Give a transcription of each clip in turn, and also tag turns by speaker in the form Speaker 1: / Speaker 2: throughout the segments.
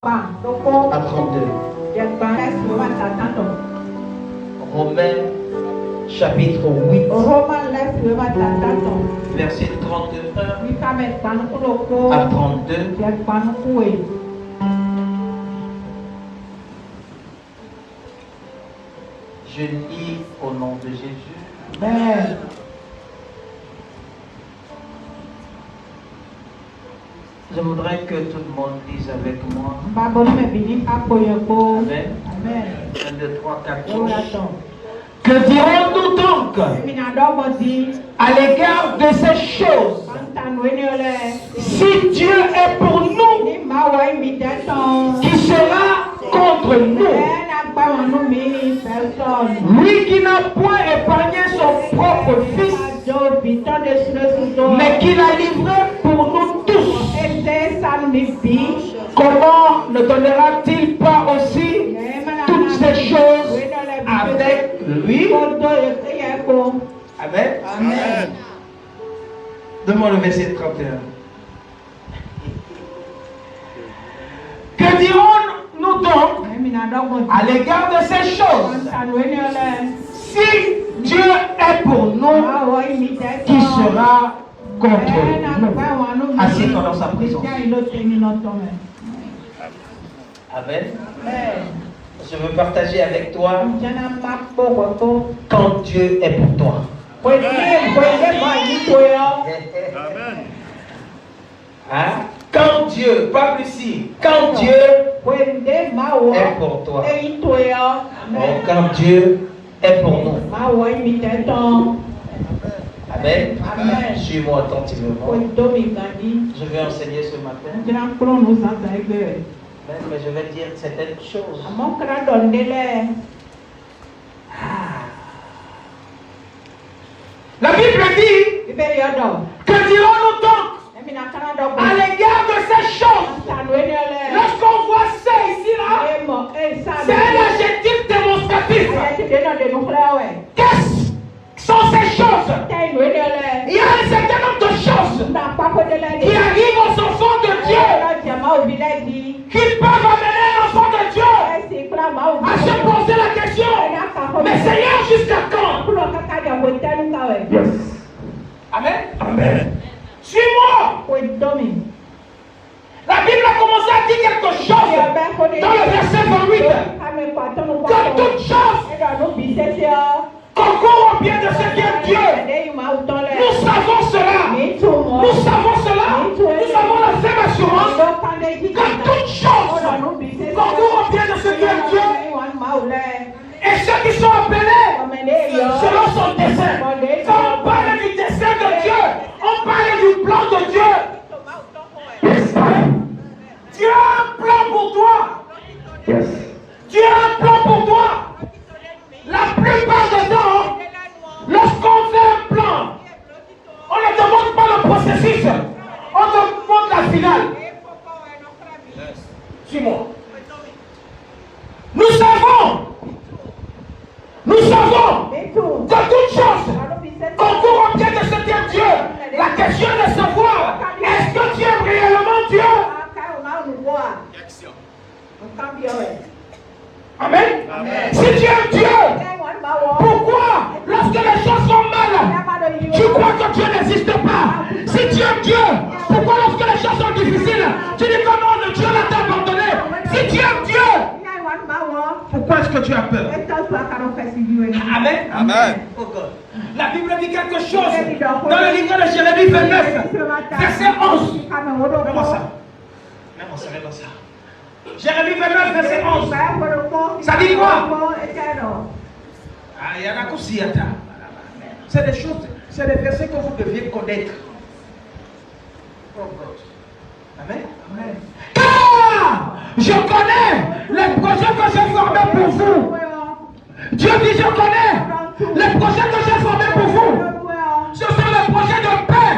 Speaker 1: à 32. Romains chapitre 8, verset 31 à 32. Je lis au nom de Jésus.
Speaker 2: Amen.
Speaker 1: Je voudrais que tout le monde dise avec moi. Amen.
Speaker 2: Amen.
Speaker 1: 1, 2, 3, 4,
Speaker 2: Oh,
Speaker 1: 5.
Speaker 2: attends.
Speaker 3: Que dirons-nous donc à l'égard de ces choses? Si Dieu est pour nous, qui sera contre nous? Lui qui n'a point épargné son propre fils, mais qui l'a livré pour nous tous, comment ne donnera-t-il pas aussi toutes ces choses avec lui?
Speaker 1: Amen.
Speaker 2: Amen.
Speaker 1: Donne-moi le verset 31.
Speaker 3: Que dirons-nous donc à l'égard de ces choses? Si Dieu est pour nous, qui sera contre nous?
Speaker 1: Assieds-toi dans sa présence. Amen. Je veux partager avec toi quand Dieu est pour toi. Hein? Quand Dieu, pas plus si, quand Dieu est pour toi. Oh, quand Dieu est pour nous. Amen.
Speaker 2: Amen.
Speaker 1: Suis-moi attentivement. Je vais enseigner ce matin. Mais je vais dire certaines choses.
Speaker 3: La Bible dit, que dirons-nous donc à l'égard de ces choses? Lorsqu'on voit ça ici, là, c'est un adjectif démonstratif. Qu'est-ce sont ces choses? Il y a un certain nombre de choses qui arrivent aux enfants de Dieu, qui peuvent amener un enfant de Dieu à se poser la question, mais Seigneur, jusqu'à quand? Yes. Amen. Amen. Suis-moi. La Bible a commencé à dire quelque chose dans le verset 28. Que toute chose concourt au bien de ce qui est Dieu. Nous savons cela. Nous savons cela. Nous avons la ferme assurance que toute chose concourt au bien de ce qui est Dieu. Et ceux qui sont appelés selon son dessein. Quand on parle du dessein de Dieu, on parle du plan de Dieu. Dieu a un plan pour toi. Dieu a un plan pour toi. La plupart du temps, lorsqu'on fait un plan, on ne demande pas le processus, on demande la finale. Suis-moi. Nous savons que toute chose concourt au bien de ce qu'est Dieu. La question est de savoir, est-ce que tu aimes réellement Dieu? Amen. Amen. Si tu aimes Dieu, pourquoi, lorsque les choses sont mal, tu crois que Dieu n'existe pas? Si tu aimes Dieu, pourquoi lorsque les choses sont difficiles, tu dis que non, Dieu l'a abandonné? Si tu aimes Dieu, pourquoi est-ce que tu as peur? Amen.
Speaker 1: Amen.
Speaker 3: Oh God. La Bible dit quelque chose dans le livre de Jérémie 29, verset 11. Mets-moi ça. Mets-moi ça, mets-moi ça. Jérémie 29, verset 11. Ça dit quoi? Ah, il y en a aussi. C'est des choses, c'est des versets que vous deviez connaître. Oh God. Amen. Amen. Car je connais les projets que j'ai formés pour vous. Dieu dit, je connais les projets que j'ai formés pour vous. Ce sont les projets de paix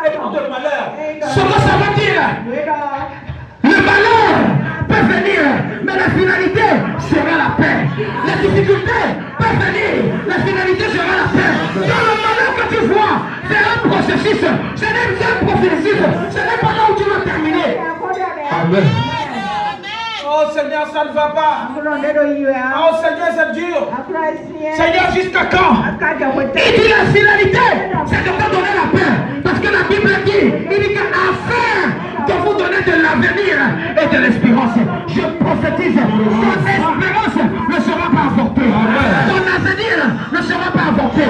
Speaker 3: et non de malheur. Ce que ça veut dire, le malheur peut venir, mais la finalité sera la paix. Les difficultés peuvent venir, la finalité sera la paix. Dans le malheur que tu vois, c'est un processus, ce n'est pas un processus, ce n'est pas là où tu vas terminer. Amen.
Speaker 1: Oh Seigneur, ça ne va pas. Oh Seigneur, c'est dur. Seigneur, jusqu'à quand?
Speaker 3: Il dit la finalité, c'est de te donner la paix. Parce que la Bible dit, il dit qu'afin de vous donner de l'avenir et de l'espérance, je prophétise, ton espérance ne sera pas avortée. Ton avenir ne sera pas avorté.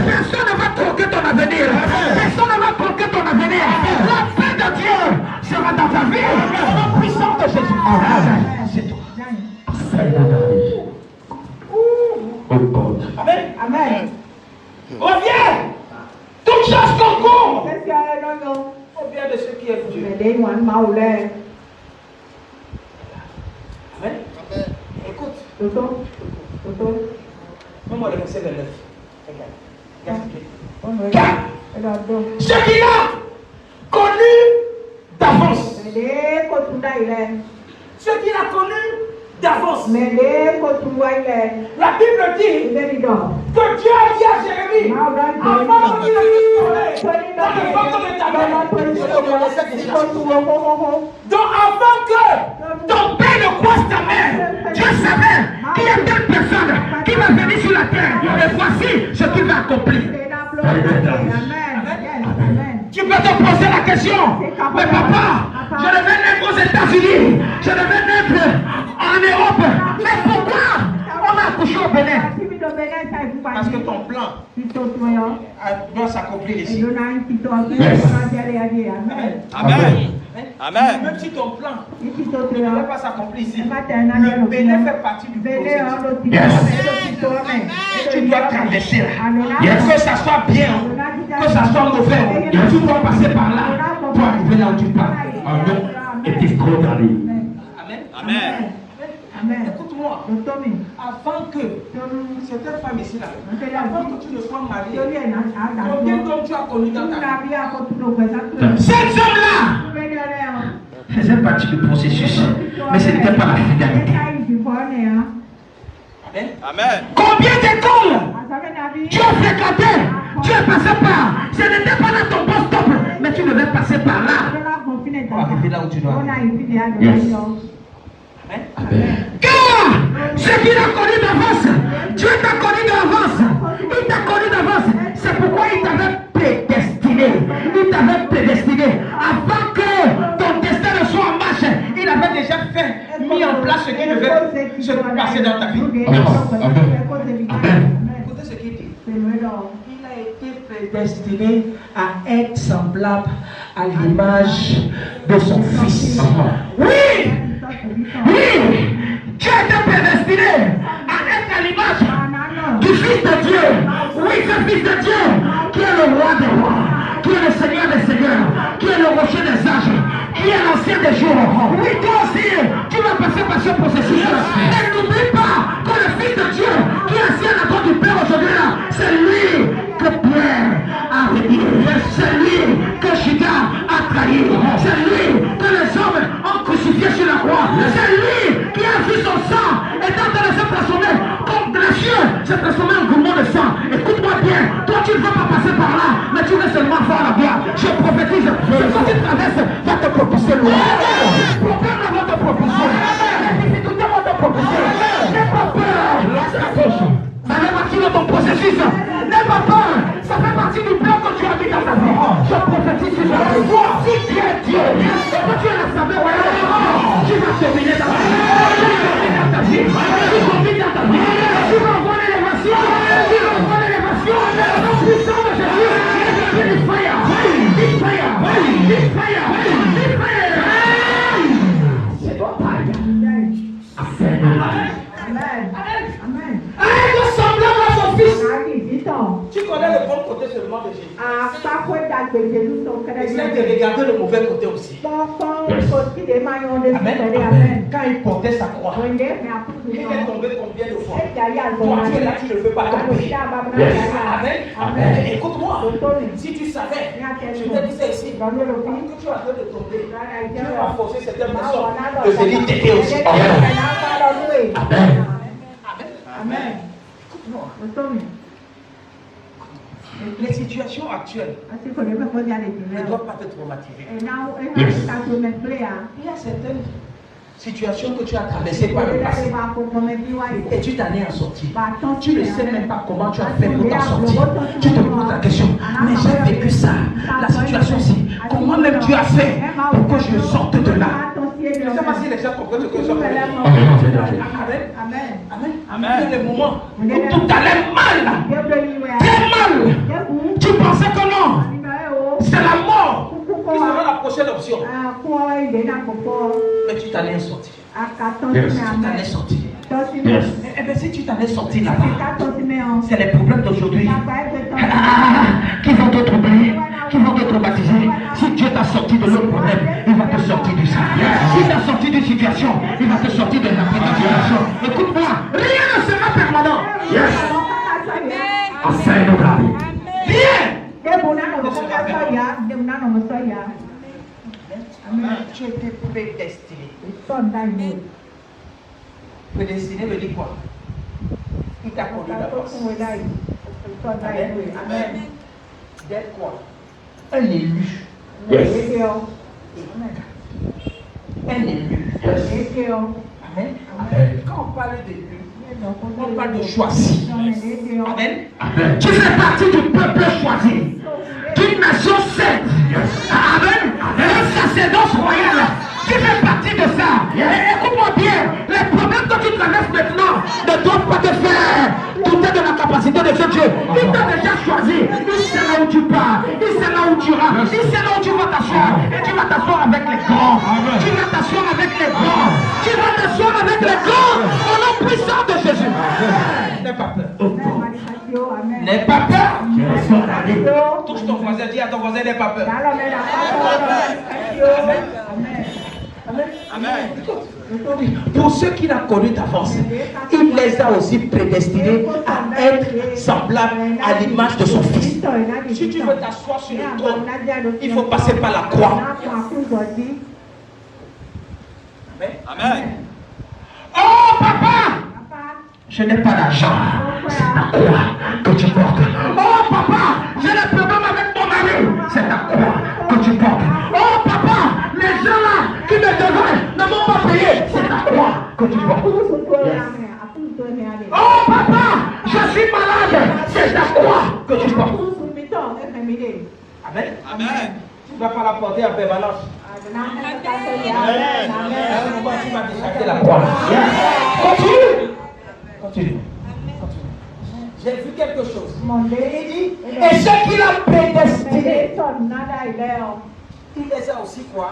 Speaker 3: Personne ne va troquer ton avenir. Personne ne va troquer ton avenir. La paix de Dieu sera dans ta vie. Au nom puissant de Jésus. C'est tout. Amen. Amen. Reviens. Toute chose concourt.
Speaker 1: Au bien de ce qui est Dieu.
Speaker 3: Amen.
Speaker 1: Écoute. Mets-moi le verset de 9. Regarde. Car ce qu'il a connu d'avance. Ce qu'il a connu d'avance. La Bible dit que Dieu a dit à Jérémie, avant qu'il ne puisse tourner dans le ventre de ta mère. Donc avant que ton père ne croise ta mère, Dieu savait qu'il y a telle personne qui va venir sur la terre. Et voici ce qu'il va accomplir. Tu peux te poser la question, mais papa, je devais naître aux États-Unis, je devais naître en Europe, mais pourquoi on m'a accouché au Bénin? Parce que ton plan doit s'accomplir ici.
Speaker 2: Amen. Amen.
Speaker 1: Même si ton plan ne doit pas s'accomplir ici, le Bénin fait partie du processus. Tu dois traverser là. Que ça soit bien, que ça soit mauvais, tu dois passer par là pour arriver là où tu pars. Amen. Et tu Amen.
Speaker 2: Amen.
Speaker 1: Amen. Écoute-moi. Avant que cette femme ici là, avant que tu ne sois mariée, combien d'hommes tu as connu dans ta vie? Cette homme-là faisait partie du processus, mais ce n'était pas la fidélité. Amen.
Speaker 2: Amen.
Speaker 1: Combien d'écoles tu as fréquenté, tu es passé par, ce n'était pas là ton bon stop, mais tu devais passer par là pour arriver là où tu dois aller. Car ce qu'il a connu d'avance, Dieu t'a connu d'avance, il t'a connu d'avance, c'est pourquoi il t'avait prédestiné, avant que ton destin ne soit en marche, il avait déjà mis en place ce qui devait se passer dans ta vie. Écoutez ce qu'il dit. Il a été prédestiné à être semblable à l'image de son fils. Oui! Oui, tu as été prédestiné à être à l'image du Fils de Dieu. Oui, ce Fils de Dieu qui est le roi des rois, qui est le Seigneur des seigneurs, qui est le rocher des âges, qui est l'ancien des jours. Oui, toi aussi, tu vas passer par ce processus. Et n'oublie pas que le Fils de Dieu qui est assis à la droite du Père aujourd'hui, c'est lui que Pierre a réuni. C'est lui que Judas a trahi. C'est lui que les hommes ont crucifié sur la croix. C'est lui qui a vu son sang étant en train de se transformer comme glacieux, se transformer en gourmand de sang. Écoute-moi bien, toi tu ne vas pas passer par là, mais tu veux seulement faire la gloire. Je prophétise, ce que tu traverses va te propulser loin. Les problèmes vont te propulser. Les difficultés vont te propulser. N'aie pas peur. Ça fait partie de ton processus. N'aie pas peur. Ça fait partie du plan que tu as mis dans ta vie. Je prophétise sur la foi. Si tu es Dieu, que tu es la saveur, tu vas dominer ta vie. Tu domines dans ta vie. Tu vas voir l'élévation. Tu vas voir l'élévation. Au puissant de Jésus. This fire. This fire. This fire. This fire. C'est toi, Père. Amen. Amen. Aide semblable à son fils. Tu connais le bon côté seulement de Jésus. Essaye de regarder le mauvais côté aussi. Amen. Quand il portait sa croix, il est tombé combien de fois? Toi, tu es là, tu ne veux pas tomber. Amen. Écoute-moi. Si tu savais, je te disais ici, que tu as peur de tomber, tu vas forcer certaines personnes de venir t'aider aussi. Amen. Amen. Écoute-moi. Les situations actuelles ne doivent pas te traumatiser. Il y a certaines situation que tu as traversée par le passé et tu t'en es en sorti. Tu ne sais même pas comment tu as fait pour t'en sortir. Tu te poses la question, mais j'ai vécu ça, la situation-ci. Comment même tu as fait pour que je sorte de là? Je ne sais pas si les gens comprennent ce que je veux dire. Amen. Amen. Amen. Il y a des moments où tout allait mal. Très mal. Tu pensais que non. C'est la mort qui sera la prochaine option. Mais tu t'en es sorti. Tu t'en es sorti. Eh bien, si tu t'en es sorti là-bas, c'est les problèmes d'aujourd'hui qui vont te troubler, qui vont te traumatiser. Si Dieu t'a sorti de l'autre problème, il va te sortir de ça. Si t'a sorti d'une situation, il va te sortir de la situation. Écoute-moi, rien ne sera permanent. Yes. Afin de grave. Rien. Tu étais prédestiné. Prédestiné veut dire quoi? Il t'a connu d'avance. Amen. D'être quoi? Un élu. Yes. Un élu. Yes. Amen. Amen. Quand on parle d'élu, on parle de choisi. Amen. Amen. Tu fais partie du peuple choisi. D'une nation sainte. Amen. Un sacerdoce royal. Tu fais partie de ça. Et écoute-moi bien, les problèmes que tu traverses maintenant ne doivent pas te faire douter de la capacité de ce Dieu. Il t'a déjà choisi. Il sait là où tu pars. Il sait là où tu iras. Il sait là où tu vas t'asseoir. Et tu vas t'asseoir avec les grands. Tu vas t'asseoir avec les grands. Tu vas t'asseoir avec les grands. Au nom puissant de Jésus. N'aie pas peur. N'aie pas peur. Touche ton voisin, dis à ton voisin, n'aie pas peur. Amen. Pour ceux qui l'ont connu d'avance, il les a aussi prédestinés à être semblables à l'image de son Fils. Si tu veux t'asseoir sur le trône, il faut passer par la croix. Amen. Oh papa, je n'ai pas d'argent. C'est ta croix que tu portes. Oh papa, j'ai des problèmes avec mon mari. C'est ta croix que tu portes. Oh papa, les gens là qui me devraient ne m'ont pas payé. C'est ta croix que tu portes. Oh papa, je suis malade. C'est ta croix que tu portes. Amen. Amen. Tu ne vas pas la porter en permanence. Amen. Tu vas décharger la croix. Continue. Continue. J'ai vu quelque chose. Il dit, et ce qu'il a prédestiné, il les a aussi quoi?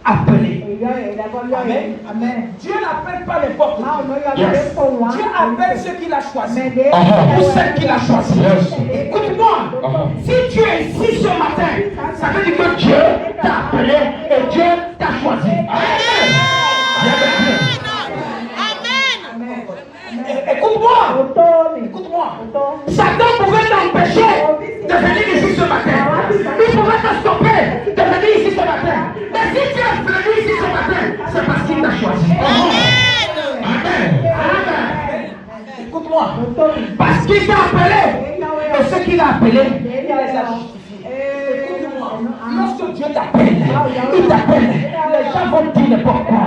Speaker 1: Appelés. Amen. Amen. Dieu n'appelle pas n'importe qui. Yes. Dieu appelle ceux qu'il a choisis. Ou celles qu'il a choisis. Écoute-moi. Si tu es ici ce matin, ça veut dire que Dieu t'a appelé et Dieu t'a choisi. Amen. Écoute-moi. Écoute-moi. Satan pouvait t'empêcher de venir ici ce matin. Il pouvait te stopper de venir ici ce matin. Mais si tu es venu ici ce matin, c'est parce qu'il t'a choisi. Amen. Amen. Écoute-moi. Parce qu'il t'a appelé. Et ce qu'il a appelé, il les a justifiés. Écoute-moi. Lorsque Dieu t'appelle, il t'appelle. Les gens vont te dire n'importe quoi.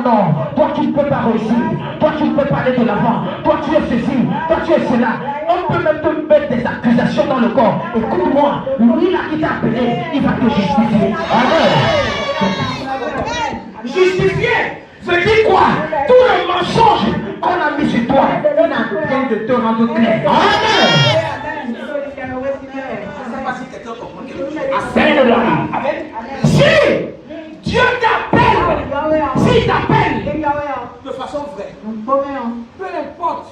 Speaker 1: Non. Toi tu ne peux pas réussir. Toi tu ne peux pas aller de l'avant. Toi tu es ceci. Toi tu es cela. On peut même te mettre des accusations dans le corps. Écoute-moi. Lui là qui t'a appelé, il va te justifier. Amen. Justifier veut dire quoi? Tout le mensonge qu'on a mis sur toi, il est en train de te rendre clair. Amen. Si Dieu t'appelle, s'il t'appelle de façon vraie, peu importe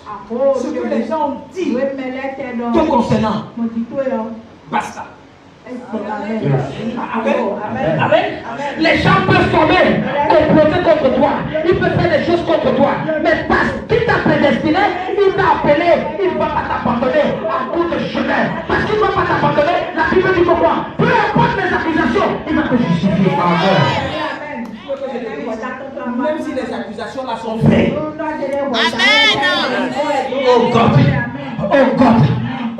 Speaker 1: ce que les gens ont dit te concernant, basta. Amen. Amen. Les gens peuvent tomber, comploter contre toi, ils peuvent faire des choses contre toi, mais parce qu'il t'a prédestiné, il t'a appelé, il ne va pas t'abandonner à bout de chemin. Parce qu'il ne va pas t'abandonner, la Bible dit que quoi? Peu importe les accusations, il va te justifier. Amen. Même si les accusations là sont vraies. Amen.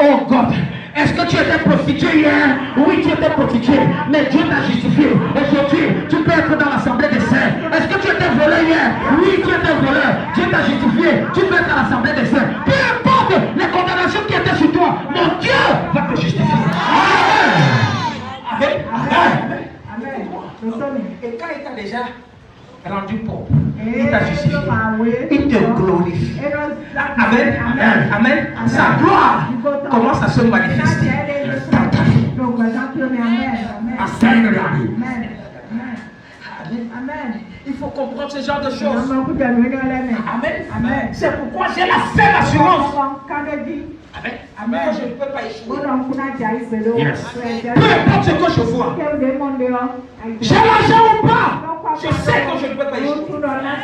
Speaker 1: Oh God. Est-ce que tu étais prostitué hier? Oui, tu étais prostitué, mais Dieu t'a justifié. Aujourd'hui, tu peux être dans l'assemblée des saints. Est-ce que tu étais tu peux être à l'assemblée des saints. Peu importe les condamnations qui étaient sur toi, mon Dieu va te justifier. Amen.
Speaker 3: Amen.
Speaker 1: Et quand il t'a déjà rendu pauvre, il t'a justifié, il te glorifie. Amen. Amen. Amen. Sa gloire commence à se manifester dans ta vie. Amen. Il faut comprendre ce genre de choses. Amen. C'est pourquoi j'ai la ferme assurance. Amen. Amen. Je ne peux pas échouer. Yes. Peu importe ce que je vois. J'ai l'argent ou pas. Je sais que je ne peux pas échouer. Amen.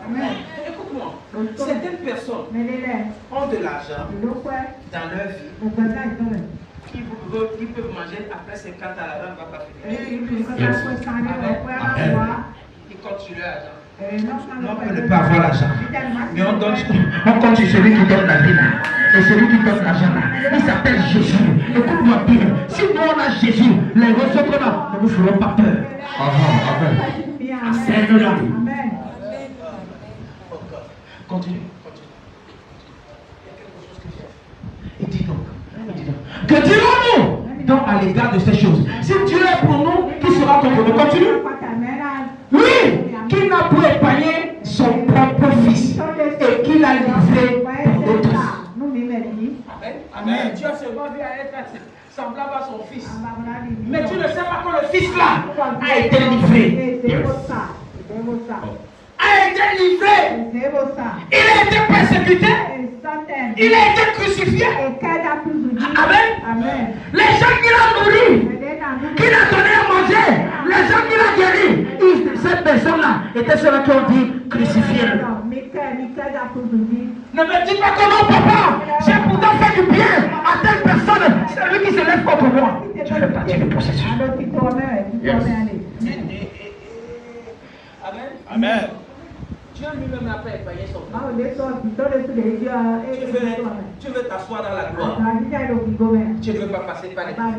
Speaker 1: Amen. Écoute-moi. Certaines personnes ont de l'argent dans leur vie. Ils peuvent manger après 50 ans, l'argent ne va pas finir. Ils comptent sur leur argent. Non, on ne peut pas avoir l'argent. Mais on compte sur celui qui donne la vie là. Et celui qui donne l'argent là. Il s'appelle Jésus. Écoute-moi bien. Si nous on a Jésus, les autres là ne nous feront pas peur. Amen. Continue. Et dis donc. Que dirons-nous donc à l'égard de ces choses? Si Dieu est pour nous, qui sera contre nous? Continue. Lui qui n'a pu épargner son propre fils et qui l'a livré pour d'autres. Amen. Dieu a seulement vu à être semblable à son fils. Mais tu ne sais pas que le fils là a été livré. A été livré. Il a été persécuté. Il a été crucifié. Amen. Les gens qui l'ont nourri, qui l'ont donné à manger, les gens qui l'ont guéri, cette personne-là était ceux qui ont dit crucifier. Ne me dis pas que non, papa, j'ai pourtant fait du bien à telle personne, c'est lui qui se lève contre moi. Je fais partie du processus. Yes. Amen. Dieu lui-même n'a pas épargné son temps. Tu veux t'asseoir dans la gloire. Tu ne veux pas passer par les Amen.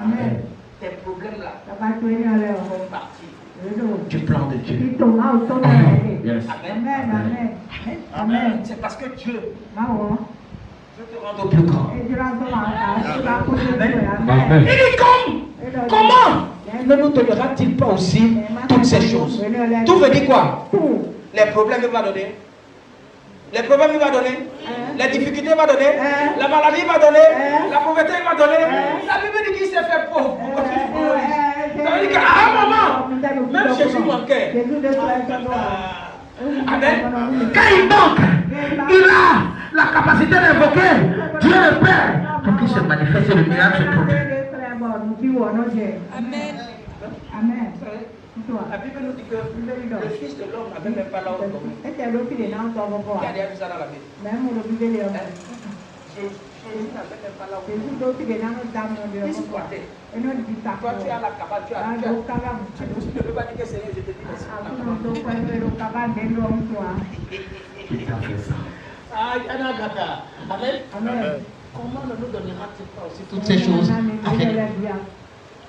Speaker 1: Amen. Tes problèmes là font partie du plan de Dieu. Yes. Amen. C'est parce que Dieu veut te rendre plus grand. Amen. Il dit comment ne nous donnera-t-il pas aussi toutes ces choses? Tout veut dire quoi? Les problèmes il va donner. Les problèmes il va donner. Les difficultés il va donner. La maladie il va donner. La pauvreté il va donner. La Bible dit qu'il s'est fait pauvre. Ça veut dire qu'à un moment, même Jésus manquait. Amen. Quand il manque, il a la capacité d'invoquer Dieu le Père pour qu'il se manifeste et le miracle se produit.
Speaker 3: Amen.
Speaker 1: La Bible nous dit que le Fils de l'homme n'avait même pas là où dormir. Il y a déjà vu ça dans la Bible. Jésus n'avait même pas là où dormir. Il squattait. Toi tu as la cabane, tu ne peux pas dire que Seigneur, je te dis merci. Amen. Comment ne nous donnera-t-il pas aussi toutes ces choses avec nous?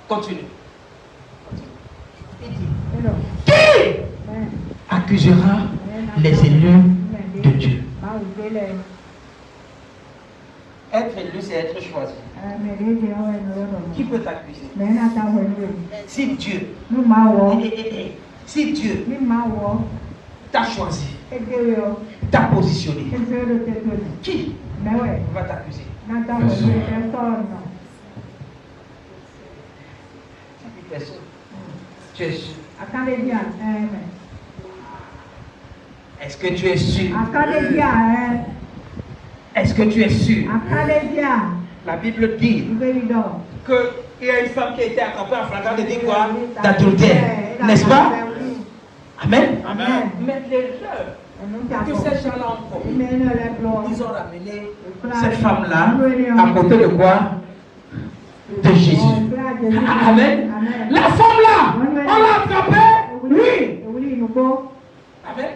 Speaker 1: Continue. Qui accusera les élus de Dieu? Être élu, c'est être choisi. Qui peut t'accuser? Si Dieu t'a choisi, t'a positionné, qui va t'accuser? Personne. Tu es sûr? Est-ce que tu es sûr? Est-ce que tu es sûr? La Bible dit qu'il y a une femme qui a été attrapée en flagrant de dire quoi? D'adultère. N'est-ce pas? Amen. Mais l'erreur que ces gens-là ont commis, ils ont ramené cette femme-là à côté de quoi? De Jésus. Amen. La femme-là, on l'a attrapée, oui.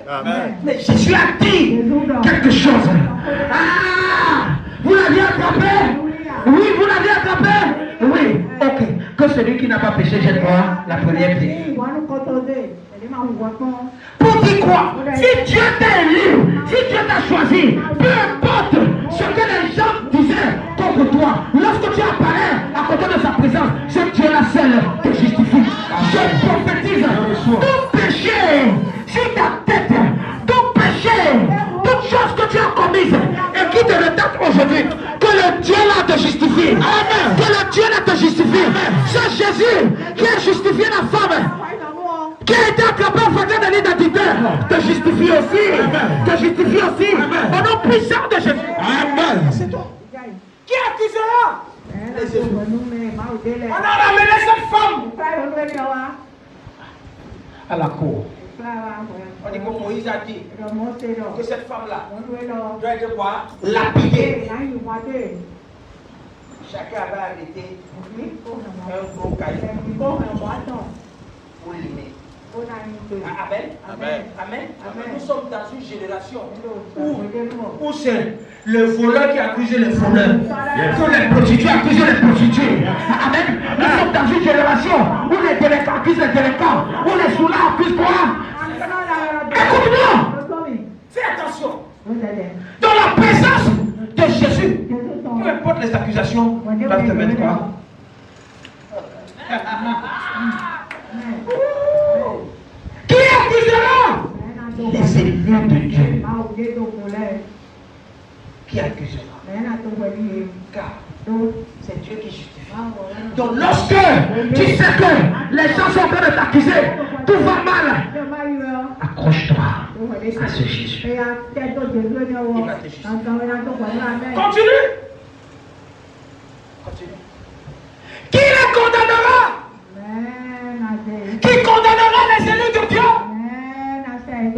Speaker 1: Amen. Mais Jésus a dit quelque chose. Ah, vous l'aviez attrapé? Oui, vous l'aviez attrapé? Oui, ok. Que que celui qui n'a pas péché jette quoi? La première pierre. Pour dire quoi? Si Dieu t'a élu, si Dieu t'a choisi, peu importe ce que les gens disaient contre toi, lorsque tu apparais à côté de sa présence, c'est Dieu la seule te justifie. Je prophétise tout péché sur ta tête, tout péché, toute chose que tu as commise et qui te retarde aujourd'hui, que le Dieu là te justifie. Amen. Que le Dieu là te justifie. C'est Jésus qui a justifié la femme qui a été attrapé en faisant de l'identité, te justifie aussi. Te justifie aussi. Au nom puissant de Jésus. Amen. C'est toi. Qui accusera? On a ramené cette femme à la cour. On dit que Moïse a dit que cette femme-là doit être quoi? Lapidée. Chacun avait arrêté un gros caillou pour l'aimer. Amen. Amen. Amen. Nous sommes dans une génération où c'est le voleur qui accuse les voleurs, que les prostituées accusent les prostituées. Amen. Nous sommes dans une génération où les délinquants accusent les délinquants, où les soulats accusent quoi? Écoute-moi. Fais attention. Dans la présence de Jésus, peu importe les accusations, doivent te mettre quoi? Qui accusera? Les ennemis de Dieu. Qui accusera? Car c'est Dieu qui justifie. Donc lorsque tu sais que les gens sont en train de t'accuser, tout va mal, accroche-toi à ce Jésus. Il va te justifier. Continue. Continue. Qui les condamnera? Qui condamnera les élus de Dieu?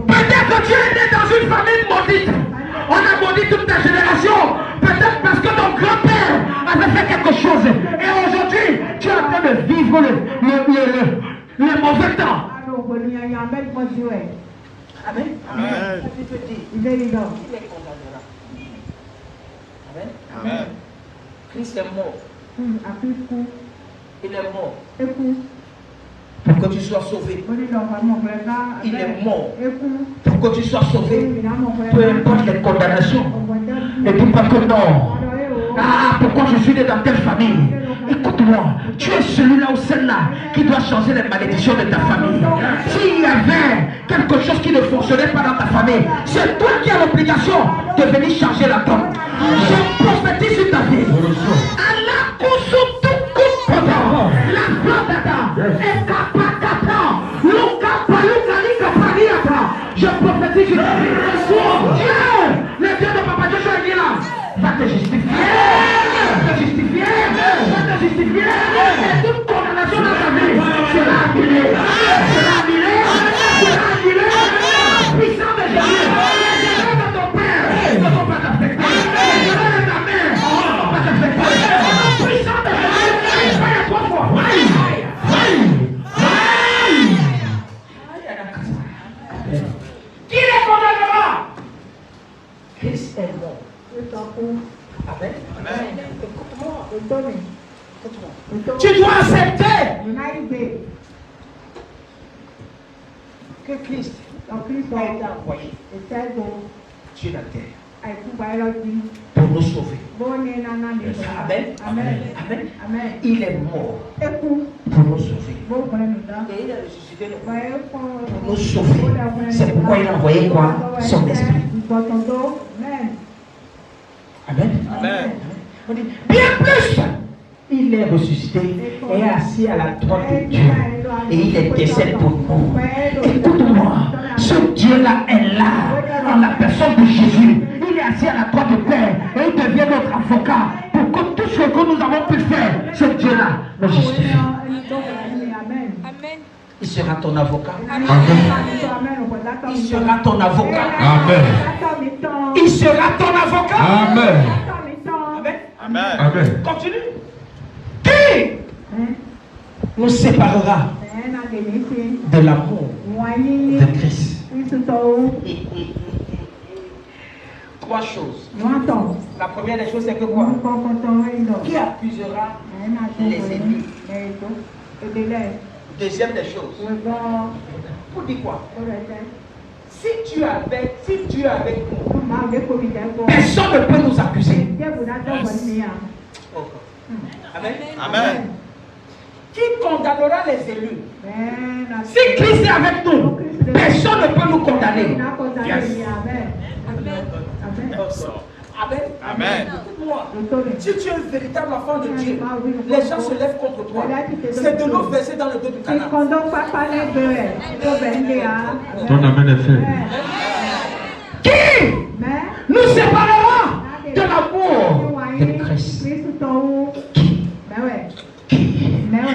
Speaker 1: Peut-être que tu es né dans une famille maudite. On a maudit toute ta génération. Peut-être parce que ton grand-père avait fait quelque chose. Et aujourd'hui, tu es en train de vivre le mauvais temps. Amen. Amen. Il les condamnera. Amen. Amen. Christ est mort. Il est mort. Pour que tu sois sauvé. Il est mort. Pour que tu sois sauvé. Peu importe les condamnations. Ne dis pas que non. Ah, pourquoi je suis né dans telle famille? Écoute-moi, tu es celui-là ou celle-là qui doit changer les malédictions de ta famille. S'il y avait quelque chose qui ne fonctionnait pas dans ta famille, c'est toi qui as l'obligation de venir changer la donne. Je prophétise sur ta vie. Allah la plata est capacata, je prophétise sur ta vie. Dieu, le Dieu de Papa Dieu est là, va te justifier, va te justifier, va te justifier. Et toute condamnation dans ta vie sera annulée, sera annulée, sera annulée. Puissant de Jésus, les erreurs de ton père ne vont pas t'affecter, les erreurs de ta mère ne vont pas t'affecter. Puissant de Jésus, fais à 3 fois. Qui les condamnera? Christ est mort. Amen. Amen. Écoute-moi. Tu dois accepter que Christ a été envoyé sur la terre pour nous sauver. Amen. Amen. Amen. Il est mort pour nous sauver. Et il a ressuscité pour nous sauver. C'est pourquoi il a envoyé quoi? Son esprit. Amen. Amen. On dit, bien plus, il est ressuscité et est assis à la droite de Dieu. Et il est décède pour nous. Écoute-moi, ce Dieu-là est là, en la personne de Jésus. Il est assis à la droite de Père et il devient notre avocat pour que tout ce que nous avons pu faire, ce Dieu-là nous justifie. Amen. Il sera ton avocat. Amen. Il sera ton avocat. Amen. Il sera ton avocat. Amen. Amen. Amen. Continue. Qui nous séparera de l'amour de Christ? trois choses.
Speaker 3: Longtemps.
Speaker 1: La première des choses, c'est que quoi? Qui accusera les ennemis? Deuxième des choses. Pour dire quoi? Si tu es avec nous, personne ne peut nous accuser. Amen.
Speaker 2: Amen.
Speaker 1: Qui condamnera les élus? Si Christ est avec nous, personne ne peut nous condamner. Yes. Amen.
Speaker 2: Amen.
Speaker 1: Écoute-moi. Si tu es un véritable enfant de Dieu, les gens se lèvent contre toi. C'est de l'eau versée dans le dos du canal.
Speaker 4: Ton amen est fait.
Speaker 1: Qui nous séparera de l'amour de Christ?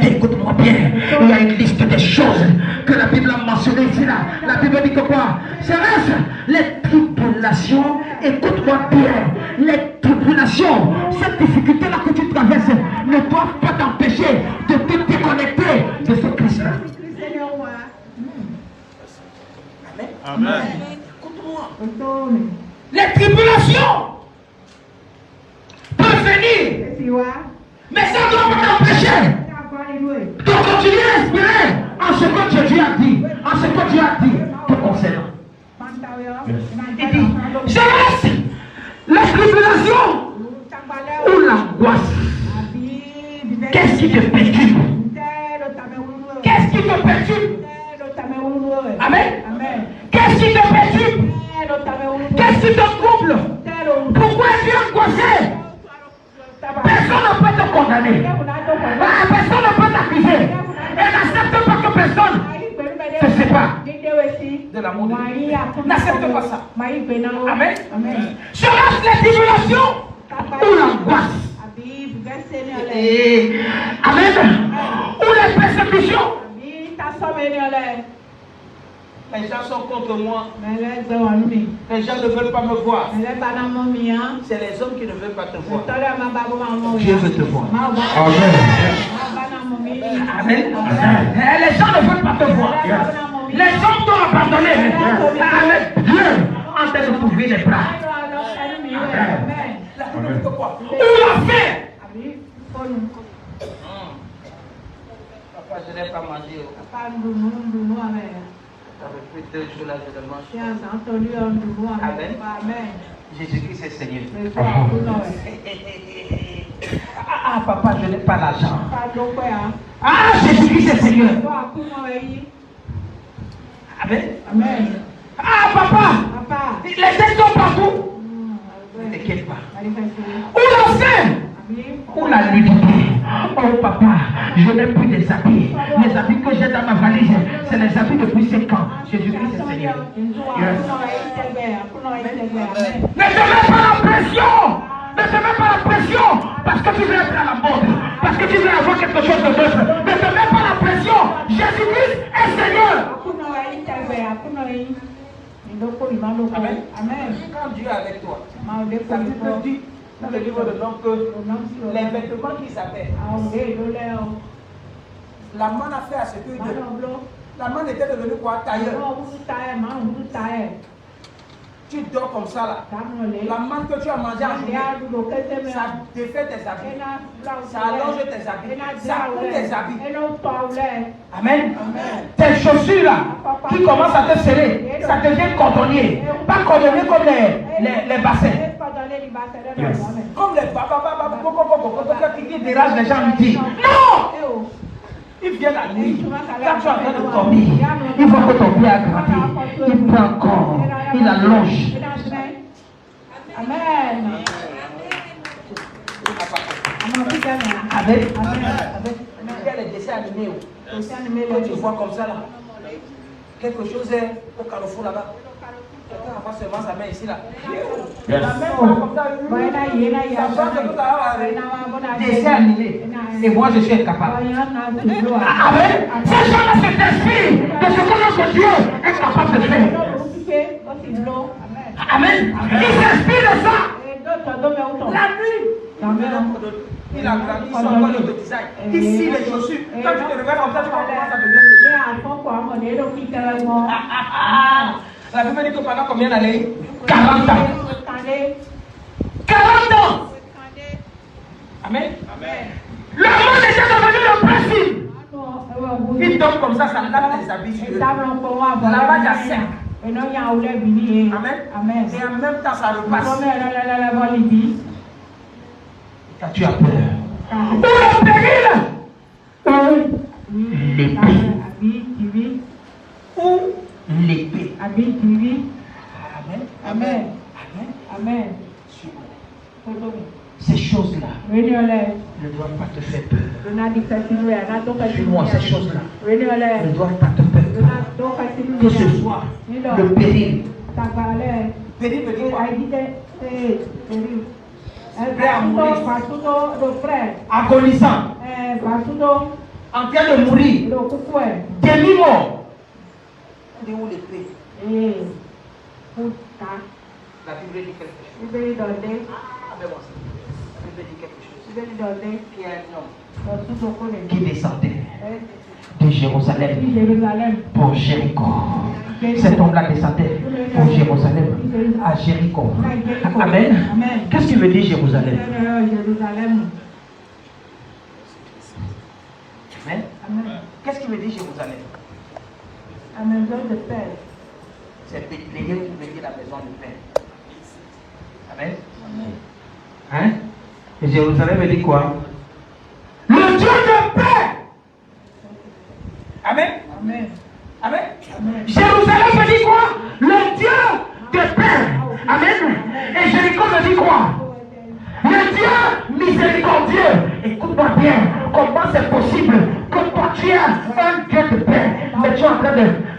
Speaker 1: Écoute-moi bien, il y a une liste de choses que la Bible a mentionnées ici là. La Bible dit que quoi? C'est les tribulations, écoute-moi bien, les tribulations, cette difficulté là que tu traverses ne doivent pas t'empêcher de te déconnecter de ce Christ là.
Speaker 2: Amen. Amen.
Speaker 1: Écoute-moi. Les tribulations peuvent venir, mais ça ne doit pas t'empêcher de continuer à espérer en ce que Dieu a dit, en ce que Dieu a dit te concernant. Il dit, je laisse les tribulations ou l'angoisse. Qu'est-ce qui te perturbe? Qu'est-ce qui te perturbe? Amen. Qu'est-ce qui te perturbe? Qu'est-ce qui te trouble? Pourquoi es-tu angoissé? Personne ne peut te condamner. Personne ne peut t'accuser. Et n'accepte pas que personne te sépare de l'amour de Dieu. N'accepte pas ça. Amen. Je lâche les tribulations ou l'angoisse. Amen. Ou les persécutions. Les gens sont contre moi. Les gens ne veulent pas me voir. C'est les hommes qui ne veulent pas te voir. Dieu veut te voir.
Speaker 4: Amen.
Speaker 1: Amen. Les gens ne veulent pas te voir. Les hommes t'ont abandonné. Avec Dieu en train de t'ouvrir les bras. Ou la faim. Papa, je n'ai pas mangé. Depuis 2 jours là, je le mange. Amen. Jésus-Christ est Seigneur. Ah, papa, je n'ai pas l'argent. Ah, Jésus-Christ est Seigneur. Amen. Ah, papa, les têtes sont partout. Ne t'inquiète pas. Ou la faim. Ou la nudité. Oh papa, je n'ai plus des habits. Les habits que j'ai dans ma valise, c'est les habits depuis 5 ans. Jésus-Christ est Seigneur. Yes. Ne te mets pas la pression. Ne te mets pas la pression parce que tu veux être à la mode. Parce que tu veux avoir quelque chose de neuf. Ne te mets pas la pression. Jésus-Christ est Seigneur. Amen. Quand Dieu est avec toi, ça te dit dans le livre de l'homme que les vêtements qu'ils avaient, la main a fait à ce que Dieu. La main était devenue quoi? Tailleur. Tu dors comme ça là. La manne que tu as mangé en journée, ça défait tes habits. Ça allonge tes habits. Ça coule tes habits. Amen. Tes chaussures là, qui commencent à te serrer, ça devient cordonnier. Pas cordonnier comme les bassins. Yes. Comme les qui dérangent les gens midi. Non! Il vient la nuit. Quand tu es en train de dormir, il voit que ton pied a grandi. Il prend encore. Il allonge. Amen. Amen. Il y a les dessins animés. Quand tu vois comme ça là, quelque chose est au carrefour là-bas. Quelqu'un va seulement sa main ici là. La main comme ça. Ça change tout à l'heure. Dessin animé. Et moi je suis incapable. Amen. Ces gens-là se t'inspirent de ce que notre Dieu est capable de faire. Amen. Il s'inspire de ça. La nuit. Il a grandi son corps de design. Ici les chaussures. Quand tu te réveilles comme ça, tu commences à devenir. La Bible dit que pendant combien d'années? 40 ans. 40 ans. Amen. Le monde était devenu le principe. Il tombe comme ça lave les habits sur eux. Lavage à sec. Amen. Et en même temps, ça repasse. Tu as peur. Ou le péril. L'épée. Ou l'épée. Amen. Amen. Ces choses-là ne doivent pas te faire peur. Suis-moi, ces choses-là ne doivent pas te faire peur. Que ce soit le péril. Péril veut dire quoi? Prêt à mourir. Agonisant. En train de mourir. Demi-mort. De où l'épée? La Bible dit quelque chose. Ah, mais bon, la Bible dit quelque chose. Qui est un homme qui descendait de Jérusalem pour Jéricho. Cet homme-là descendait pour Jérusalem à Jéricho. Amen. Qu'est-ce que veut dire Jérusalem? Amen. Qu'est-ce qui veut dire Jérusalem?
Speaker 3: La maison de Père.
Speaker 1: C'est Bethléem qui veut dire la maison du Père. Amen. Hein? Et Jérusalem veut dire quoi? Le Dieu de paix. Amen. Amen. Jérusalem veut dire quoi? Le Dieu de paix. Amen. Et Jéricho veut dire quoi? Le Dieu miséricordieux. Écoute-moi bien. Comment c'est possible que toi tu es un Dieu de paix, mais tu es en train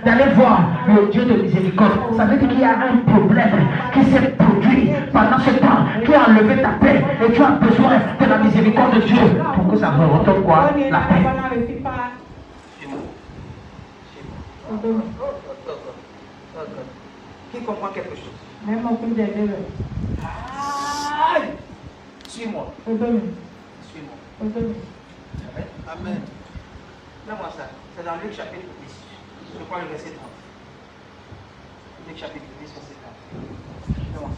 Speaker 1: d'aller voir le Dieu de miséricorde? Ça veut dire qu'il y a un problème qui s'est produit pendant ce temps. Tu as enlevé ta paix et tu as besoin de la miséricorde de Dieu pour que ça me retourne quoi? La paix. Qui comprend quelque chose? Aïe! Suis-moi. Suis-moi. Amen. Donne-moi ça. C'est dans Luc chapitre 10. Je crois le verset 30. Luc chapitre 10, verset 30.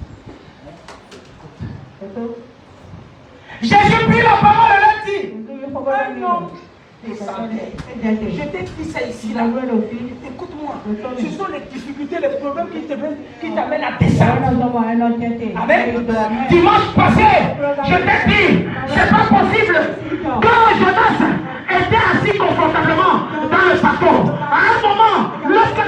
Speaker 1: Jésus prit la parole et l'a dit. Un homme descendait. Je t'ai dit ça ici, là. Écoute-moi. Ce sont les difficultés, les problèmes qui t'amènent à descendre. Amen. Dimanche passé, je t'ai dit, c'est pas possible. Quand Jonas était assis confortablement dans le bateau, à un moment, lorsque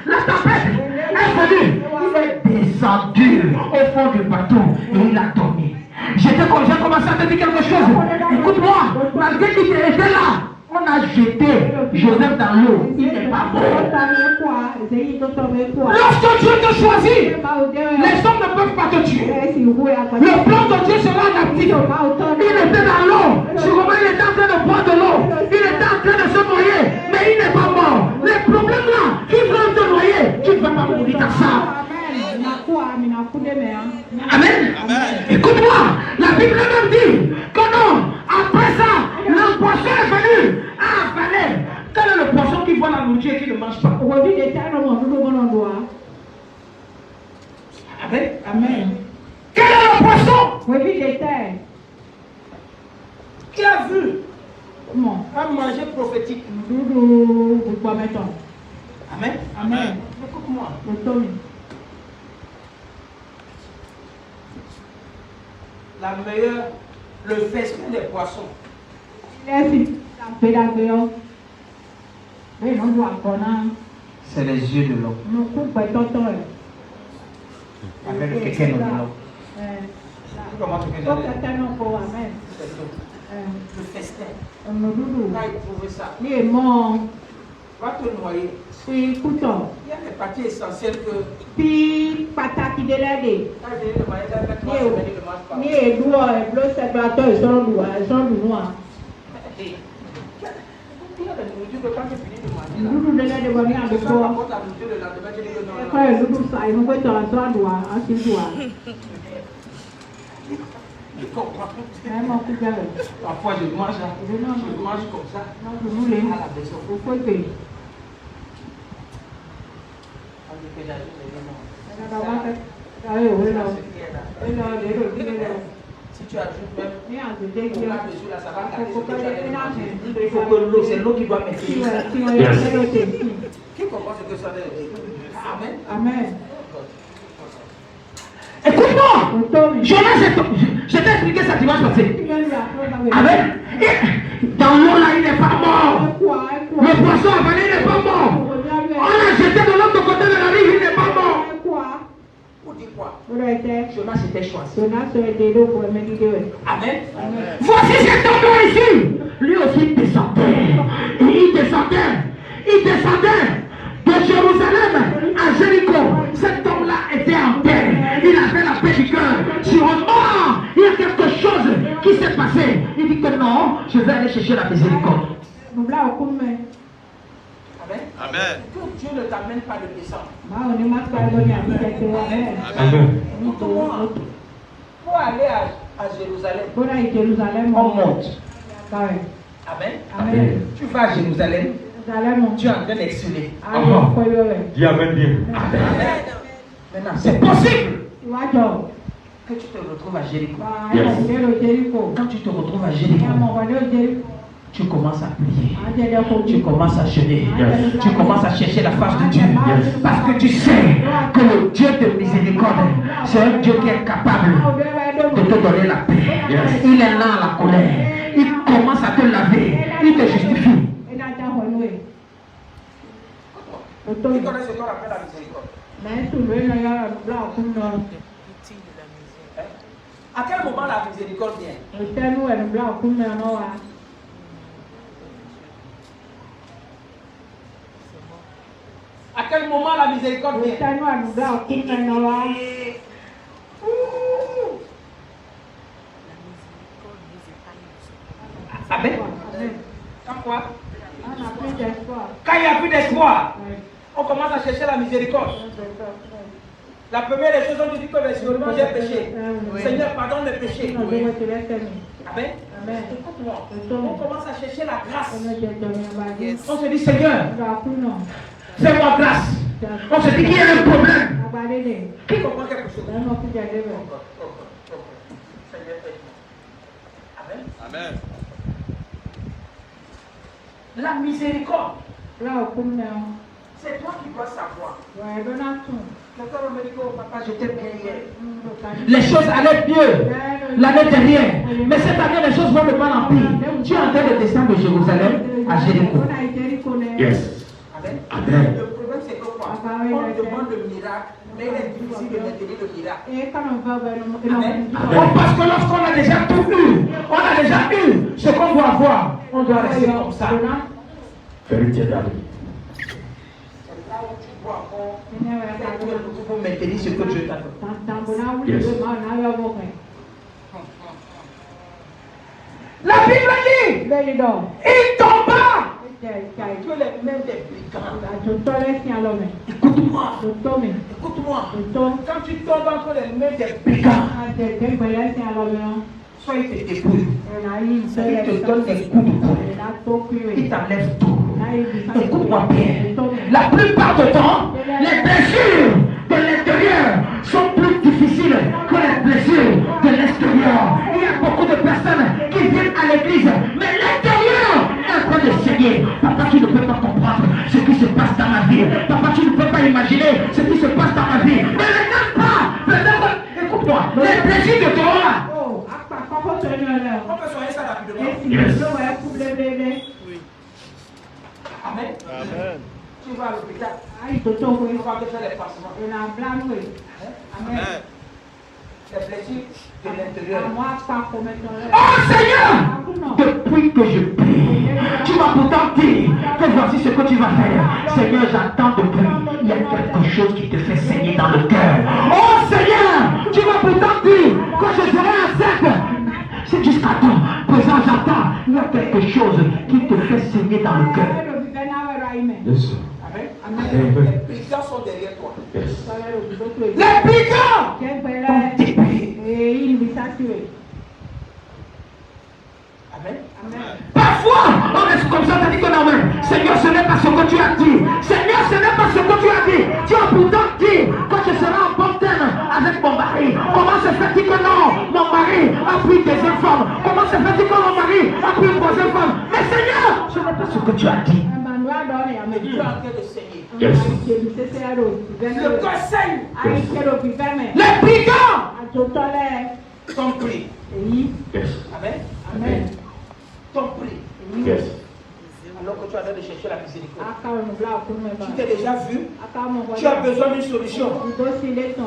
Speaker 1: la tempête est venue, il est descendu au fond du bateau et il a dormi. J'ai commencé à te dire quelque chose. Écoute-moi, malgré qu'il était là, on a jeté Joseph dans l'eau. Il n'est pas mort. Lorsque Dieu te choisit, les hommes ne peuvent pas te tuer. Le plan de Dieu sera actif. Il était dans l'eau. Sûrement, il était en train de boire de l'eau. Il était en train de se noyer. Mais il n'est pas mort. Les problèmes là, qui vont te noyer, tu ne vas pas mourir dans ça. Amen. Écoute-moi, la Bible même dit que non, après ça, le poisson est venu à avaler. Quel est le poisson qui voit la nourriture et qui ne mange pas? Amen. Quel est le poisson qui a vu un manger prophétique? Amen. Écoute-moi. La meilleure, le festin des poissons. C'est les yeux de l'homme. Avec le quelqu'un de l'homme. Comment tu fais ça? C'est tout. Le festin. Quand il trouve ça, va te noyer. Il y a des parties essentielles que quand il est le parfois je mange comme ça à la maison. Si tu ajoutes même là-dessus, là, ça va casser ce que tu as mangé. Il faut que l'eau, c'est l'eau qui doit mettre. Qui comprend ce que ça veut dire? Amen.
Speaker 3: Amen.
Speaker 1: Écoute-moi, Jonas, je t'ai expliqué ça dimanche passé. Amen. Dans l'eau là, il n'est pas mort. Le poisson avalé, il n'est pas mort. On l'a jeté de l'autre côté de la rive, il n'est pas mort. Pour dire quoi? Jonas était choisi. Amen. Voici cet homme-là ici. Lui aussi descendait. Et il descendait de Jérusalem à Jéricho. Cet homme-là était en paix. Il avait la paix du cœur. Sûrement, il y a quelque chose qui s'est passé. Il dit que non, je vais aller chercher la miséricorde. Amen.
Speaker 2: Amen.
Speaker 1: Que Dieu ne t'amène pas de descendre.
Speaker 4: Amen.
Speaker 1: Pour aller à Jérusalem, on monte. Amen.
Speaker 3: Amen.
Speaker 1: Tu vas à Jérusalem, tu es en train d'exceller.
Speaker 4: Dis Amen bien.
Speaker 1: Maintenant, c'est possible que tu te retrouves à Jéricho. Quand tu te retrouves à Jéricho, tu commences à prier. Tu commences à jeûner. Tu commences à chercher la face de Dieu. Parce que tu sais que le Dieu de miséricorde, c'est un Dieu qui est capable de te donner la paix. Il est là à la colère. Il commence à te laver. Il te justifie. Qui connaît ce qu'on appelle la miséricorde? À quel moment la miséricorde vient? À quel moment la miséricorde vient? Amen. Quand quoi? Quand il n'y a plus d'espoir, on commence à chercher la miséricorde. La première des choses, on te dit que seulement j'ai péché. Seigneur, pardonne mes péchés. Amen. On commence à chercher la grâce. On se dit, Seigneur, fais-moi grâce. On se dit qu'il y a un problème. Qui comprend quelque chose? Amen.
Speaker 2: Amen.
Speaker 1: La miséricorde, c'est toi qui dois savoir. Quelqu'un me dit, oh papa, je t'aime bien hier. Les choses allaient mieux l'année dernière. Mais cette année, les choses vont de mal en pire. Tu es en train de descendre de Jérusalem à Jéricho.
Speaker 4: Yes.
Speaker 1: Amen.
Speaker 4: Amen.
Speaker 1: Le problème, c'est que quoi? On demande le miracle, mais il est difficile de maintenir le miracle. Amen. Parce que lorsqu'on a déjà tout eu, on a déjà eu ce qu'on doit avoir, on doit rester comme ça.
Speaker 4: Vérité d'amour.
Speaker 1: Pour maintenir ce que Dieu t'a donné.
Speaker 4: Yes.
Speaker 1: La Bible dit, il tomba que les mains des brigands. Écoute-moi. Écoute-moi. Quand tu tombes entre les mains des brigands, soit il te dépouille, soit il te donne des coups de poing, il t'enlève tout. Écoute-moi bien. La plupart du temps, les blessures de l'intérieur sont plus difficiles que les blessures de l'extérieur. Il y a beaucoup de personnes qui viennent à l'église, mais l'intérieur est en train de saigner. Papa, tu ne peux pas comprendre ce qui se passe dans ma vie. Papa, tu ne peux pas imaginer ce qui se passe dans ma vie. Ne regarde pas. Peut-être, écoute-moi, les blessures de Torah. On peut soigner ça rapidement. Amen.
Speaker 2: Amen.
Speaker 1: Tu vas à l'hôpital. On va te faire les pansements.
Speaker 2: Amen.
Speaker 1: Les blessures de l'intérieur.
Speaker 3: Oh
Speaker 1: Seigneur, depuis que je prie, tu m'as pourtant dit que voici ce que tu vas faire. Seigneur, j'attends depuis. Il y a quelque chose qui te fait saigner dans le cœur. Oh Seigneur, tu m'as pourtant dit que je serai enceinte. C'est jusqu'à toi. Présent, j'attends. Il y a quelque chose qui te fait saigner dans le cœur.
Speaker 4: Yes.
Speaker 1: Amen.
Speaker 4: Amen.
Speaker 1: Les brigands sont derrière toi.
Speaker 4: Yes.
Speaker 1: Les brigands t'ont déplié. Amen. Parfois, on reste comme ça, on dit que non, mais Seigneur, ce n'est pas ce que tu as dit. Seigneur, ce n'est pas ce que tu as dit. Tu as pourtant dit que je serai en bon terme avec a pris une deuxième femme? Comment se fait-il que mon mari a pris une troisième femme? Mais Seigneur, ce n'est pas ce que tu as dit.
Speaker 3: Mais tu es en train de saigner.
Speaker 4: Yes.
Speaker 3: Le cœur saigne.
Speaker 1: Les brigands
Speaker 3: Ton prix.
Speaker 4: Yes.
Speaker 3: Amen.
Speaker 4: Amen.
Speaker 3: Ton prix.
Speaker 4: Yes.
Speaker 3: Alors que tu as l'air de chercher la miséricorde. Tu
Speaker 2: Tu
Speaker 3: t'es déjà vu. Tu as besoin d'une solution.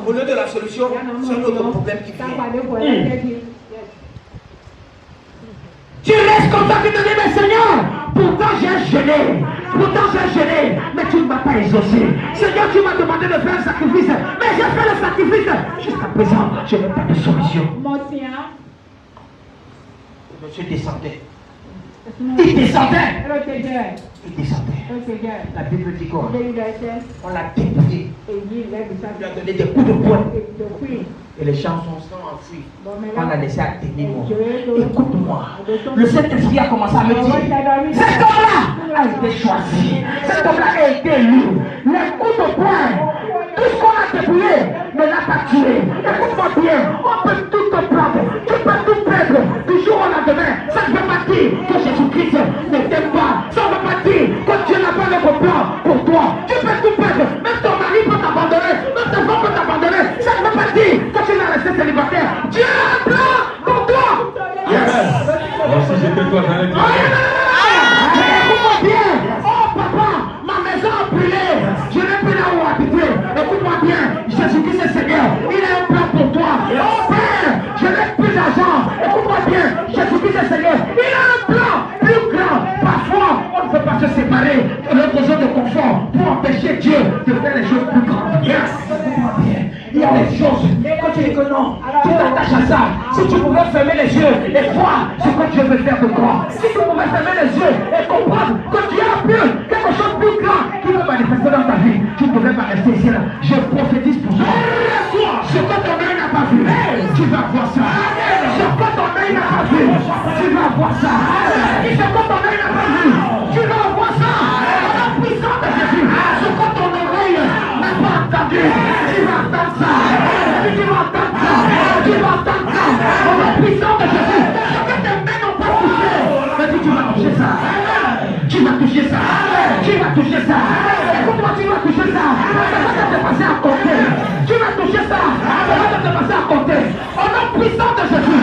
Speaker 3: Au lieu de la solution, c'est un autre problème qui vient.
Speaker 1: Tu restes comme ça, tu te dis, mais Seigneur, pourtant j'ai jeûné, mais tu ne m'as pas exaucé. Seigneur, tu m'as demandé de faire un sacrifice, mais j'ai fait le sacrifice. Jusqu'à présent, je n'ai pas de solution.
Speaker 3: Le monsieur descendait.
Speaker 1: Il descendait.
Speaker 3: La Bible dit quoi? On l'a dépouillé. On lui a donné des coups de poing. Et les chansons sont enfouies. On l'a laissé à demi-mort. Écoute-moi. Le Saint-Esprit a commencé à me dire, cet homme-là a été choisi. Cet homme-là a été élu. Les coups de poing, tout ce qu'on a dépouillé ne l'a pas tué. Écoute-moi bien, on peut tout te prendre. Tu peux tout perdre du jour au lendemain. Ça ne veut pas dire que Jésus-Christ ne t'aime pas. Ça ne veut pas dire que Dieu n'a pas de plan pour toi. Tu peux tout perdre. Même ton mari peut t'abandonner. Même ton femme peut t'abandonner. Ça ne veut pas dire que tu vas rester célibataire. Dieu a un plan pour toi.
Speaker 4: Yes. Oh, si j'étais toi, j'allais dire.
Speaker 1: Écoute-moi bien. Oh papa, ma maison a brûlé. Je n'ai plus là où habiter. Écoute-moi bien. Jésus-Christ est Seigneur. Il a un plan pour toi. Oh Père, je n'ai plus d'argent. Écoute-moi bien. Jésus-Christ est Seigneur. Il a un plan plus grand. Parfois, on ne peut pas se séparer de notre zone de confort pour empêcher Dieu de faire les choses plus grandes. Yes. Écoute-moi bien. Il y a des choses, quand tu dis que non, tu t'attaches à ça. Si tu pouvais fermer les yeux et voir ce que Dieu veut faire de toi, si tu pouvais fermer les yeux et comprendre que Dieu a plus quelque chose de plus grand qui veut manifester dans ta vie, tu ne devrais pas rester ici là. Je prophétise pour toi. Ce que ton œil n'a pas vu, tu vas voir ça. Ce que ton œil n'a pas vu, tu vas voir ça. Et ce que ton œil n'a pas vu, tu vas voir ça. La puissance de Jésus, ce que ton oreille n'a pas entendu, tu vas entendre ça. Tu vas entendre ça. Tu vas entendre ça. Au nom puissant de Jésus, ce que tes mains n'ont pas touché, vas-y, tu vas toucher ça. Tu vas toucher ça. Tu vas toucher ça. Écoute-moi, tu vas toucher ça. Ça va te passer à côté. Tu vas toucher ça. Ça va te passer à côté. Au nom puissant de Jésus,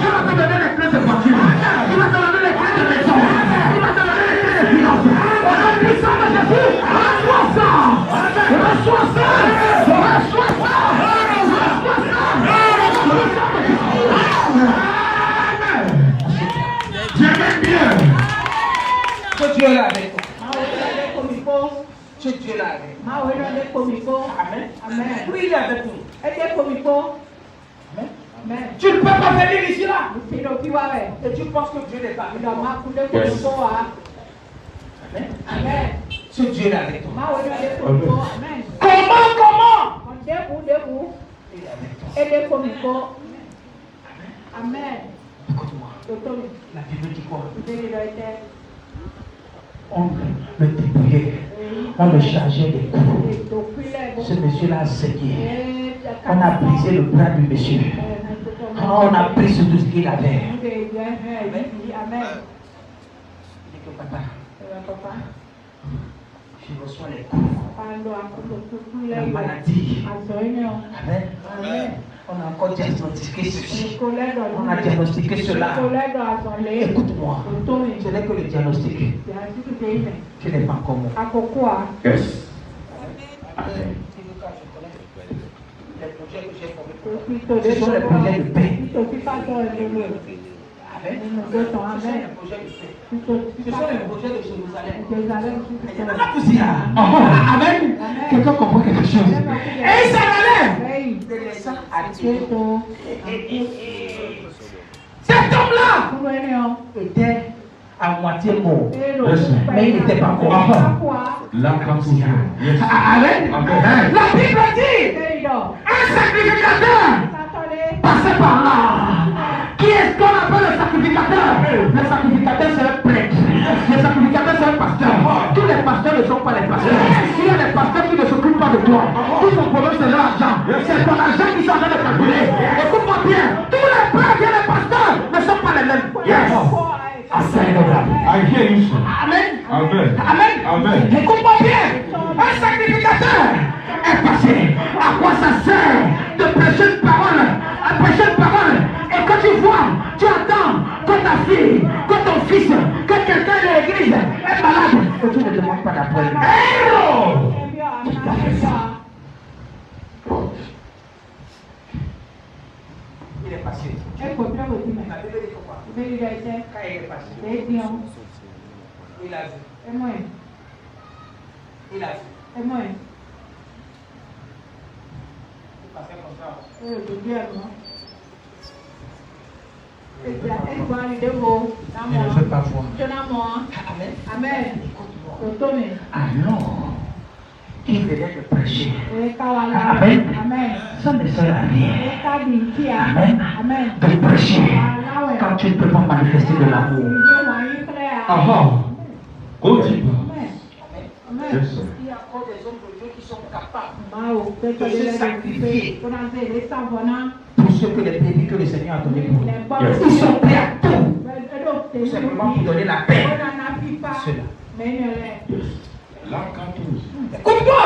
Speaker 1: tu vas te donner les clés de voiture. Tu vas te donner les clés de maison. Tu vas te donner les clés de finances. Au nom puissant de Jésus, reçois ça. Reçois ça. Reçois ça. J'aime bien.
Speaker 3: Que Dieu est là avec toi. Que Dieu est là avec toi. Amen. Oui, il est avec nous. Amen. Tu ne peux pas venir ici là. Et tu penses que Dieu n'est pas avec toi. Amen. Ce Dieu est là avec toi. Comment? Il est avec toi.
Speaker 2: Amen.
Speaker 3: Écoute-moi. La Bible dit quoi? On le dépouillait. On le chargeait des coups. Ce monsieur-là a saigné. On a brisé le bras du monsieur. On a pris sur tout ce qu'il avait.
Speaker 2: Amen.
Speaker 3: Il dit que papa, je reçois les coups. La maladie. Amen. On a encore diagnostiqué ceci. On a diagnostiqué cela. Écoute-moi. Ce n'est que le diagnostic. Tu n'es pas encore mort.
Speaker 4: Yes.
Speaker 3: Amen. Les projets que j'ai formés, ce sont les projets de paix. Amen. Ce sont les projets de paix. Ce sont les projets de Jérusalem.
Speaker 1: Amen. Quelqu'un comprend quelque chose. Et il s'en allait.
Speaker 3: De laissant à Dieu.
Speaker 1: Cet homme-là
Speaker 3: Était à moitié mort.
Speaker 4: Yes.
Speaker 3: Mais il n'était pas mort.
Speaker 4: La capouille. Yes.
Speaker 1: Amen.
Speaker 4: Amen.
Speaker 1: La Bible dit un sacrificateur passait par là. Qui est-ce qu'on appelle le sacrificateur? Le sacrificateur c'est un prêtre. Le sacrificateur c'est un pasteur. Tous les pasteurs ne sont pas les pasteurs. Il y a des pasteurs qui ne s'occupent pas de toi. Tout son problème c'est l'argent. C'est ton argent qui s'en va de calculer. Écoute-moi bien. Tous les prêtres et les pasteurs
Speaker 4: I hear you, son.
Speaker 1: Amen.
Speaker 4: Amen.
Speaker 1: Amen.
Speaker 4: Amen.
Speaker 1: Écoute-moi bien. Un sacrificateur est passé. À quoi ça sert de prêcher une parole? À prêcher une parole. Et quand tu vois, tu attends que ta fille, que ton fils, que quelqu'un de l'église est malade. Et tu ne demandes pas d'appel. Héros! Il est passé. La Bible dit quoi? Quand il est passé. Il a vu. Il a vu. Il passait comme ça. Il ne veut pas voir. Amen. Alors, il venait de prêcher. Amen. Ça ne sert à rien. Amen. De prêcher quand tu ne peux pas manifester de l'amour.
Speaker 4: Aha. Go deeper. Yes, sir.
Speaker 1: Il y a encore des hommes de Dieu qui sont capables de se sacrifier pour ce que les pays que le Seigneur a donné pour nous.
Speaker 4: Yes.
Speaker 1: Ils sont prêts à tout, simplement pour donner la paix. Cela.
Speaker 4: Yes. Là, quand tu
Speaker 1: Écoute-moi!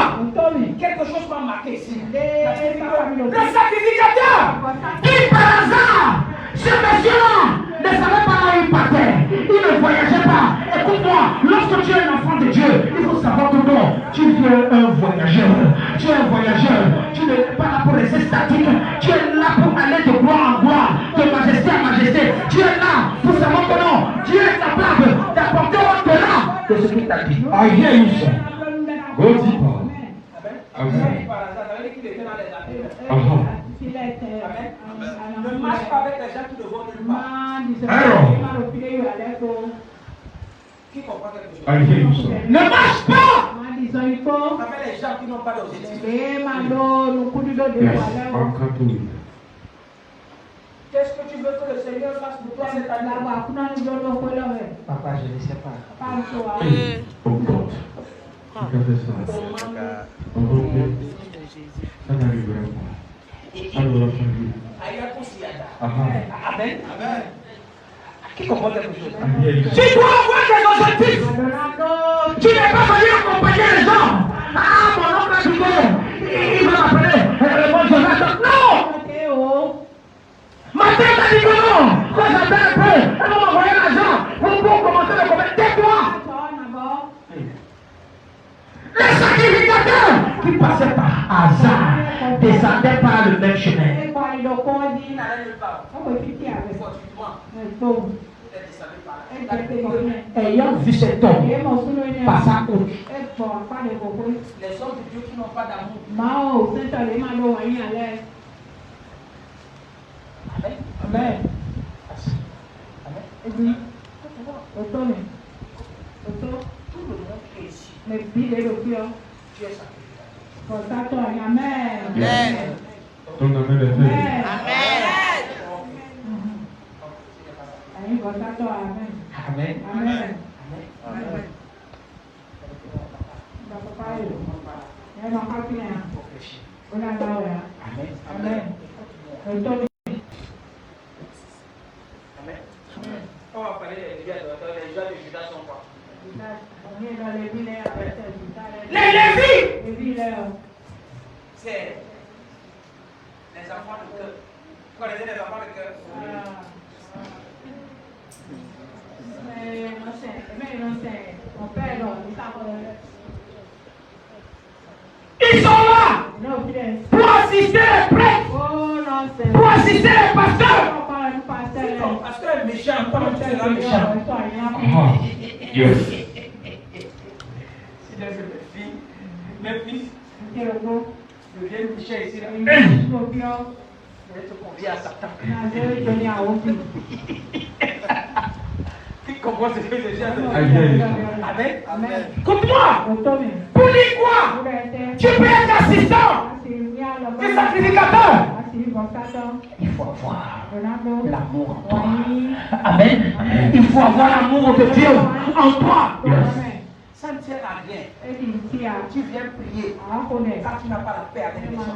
Speaker 1: Quelque chose m'a marqué ici. Le sacrificateur qui par hasard, ce monsieur-là ne savait pas où il partait. Il ne voyageait pas. Écoute-moi, lorsque tu es un enfant de Dieu, il faut savoir que non, tu es un voyageur. Tu es un voyageur. Tu n'es pas là pour rester statique. Tu es là pour aller de gloire en gloire, de majesté à majesté. Tu es là pour savoir que non, Dieu est capable d'apporter au-delà de ce qu'il t'a dit.
Speaker 4: I hear you, son. Go deeper. Amen. Aha.
Speaker 1: Ne marche pas avec les gens qui ne vont nulle part.
Speaker 4: Error.
Speaker 1: Qui comprend quelque chose?
Speaker 4: I hear you, son.
Speaker 1: Ne marche pas avec les gens qui n'ont pas d'objectif.
Speaker 4: Yes. Akato.
Speaker 1: Qu'est-ce que tu veux que le Seigneur fasse pour toi cette année? Papa, je ne sais pas.
Speaker 4: Oh God. Regardez ça. Oh, ok. Ça n'arrivera pas. Ça ne va pas changer. Aha.
Speaker 1: Amen. Qui comprend quelque chose?
Speaker 4: I hear you, son.
Speaker 1: Tu dois avoir des objectifs. Tu n'es pas venu accompagner les gens. Ah, mon oncle a dit que il va m'appeler. Mon Jonathan. Non! Ma tête a dit que non. Quand j'attends un peu, elle va m'envoyer l'argent pour commencer le commerce. Tais-toi. Les sacrificateurs qui passaient par hasard descendaient par le même chemin. Ayant vu cet homme passer à côté, les hommes de Dieu qui n'ont pas d'amour. Amen. Amen. Tout le monde qui est ici, tu es sacrificateur.
Speaker 2: Amen.
Speaker 4: Ton amen est fait.
Speaker 1: Amen. On va parler des joies de Judas sont quoi? Les Lévites! C'est les enfants de cœur. Vous connaissez les enfants de cœur? Ils sont là pour assister les prêtres, pour assister les pasteurs. Si ton pasteur est méchant, comment tu seras méchant?
Speaker 4: Aha. Yes.
Speaker 1: Si mes fils deviennent méchants ici, je vais te convier à Satan. Qui comprend ce que je dis à Amen. Amen. Écoute-moi. Pour dire quoi? Tu peux être assistant et sacrificateur. Il faut avoir l'amour en toi. Amen. Il faut avoir l'amour de Dieu en toi. Ça ne sert à rien. Tu viens prier quand tu n'as pas la paix avec les gens.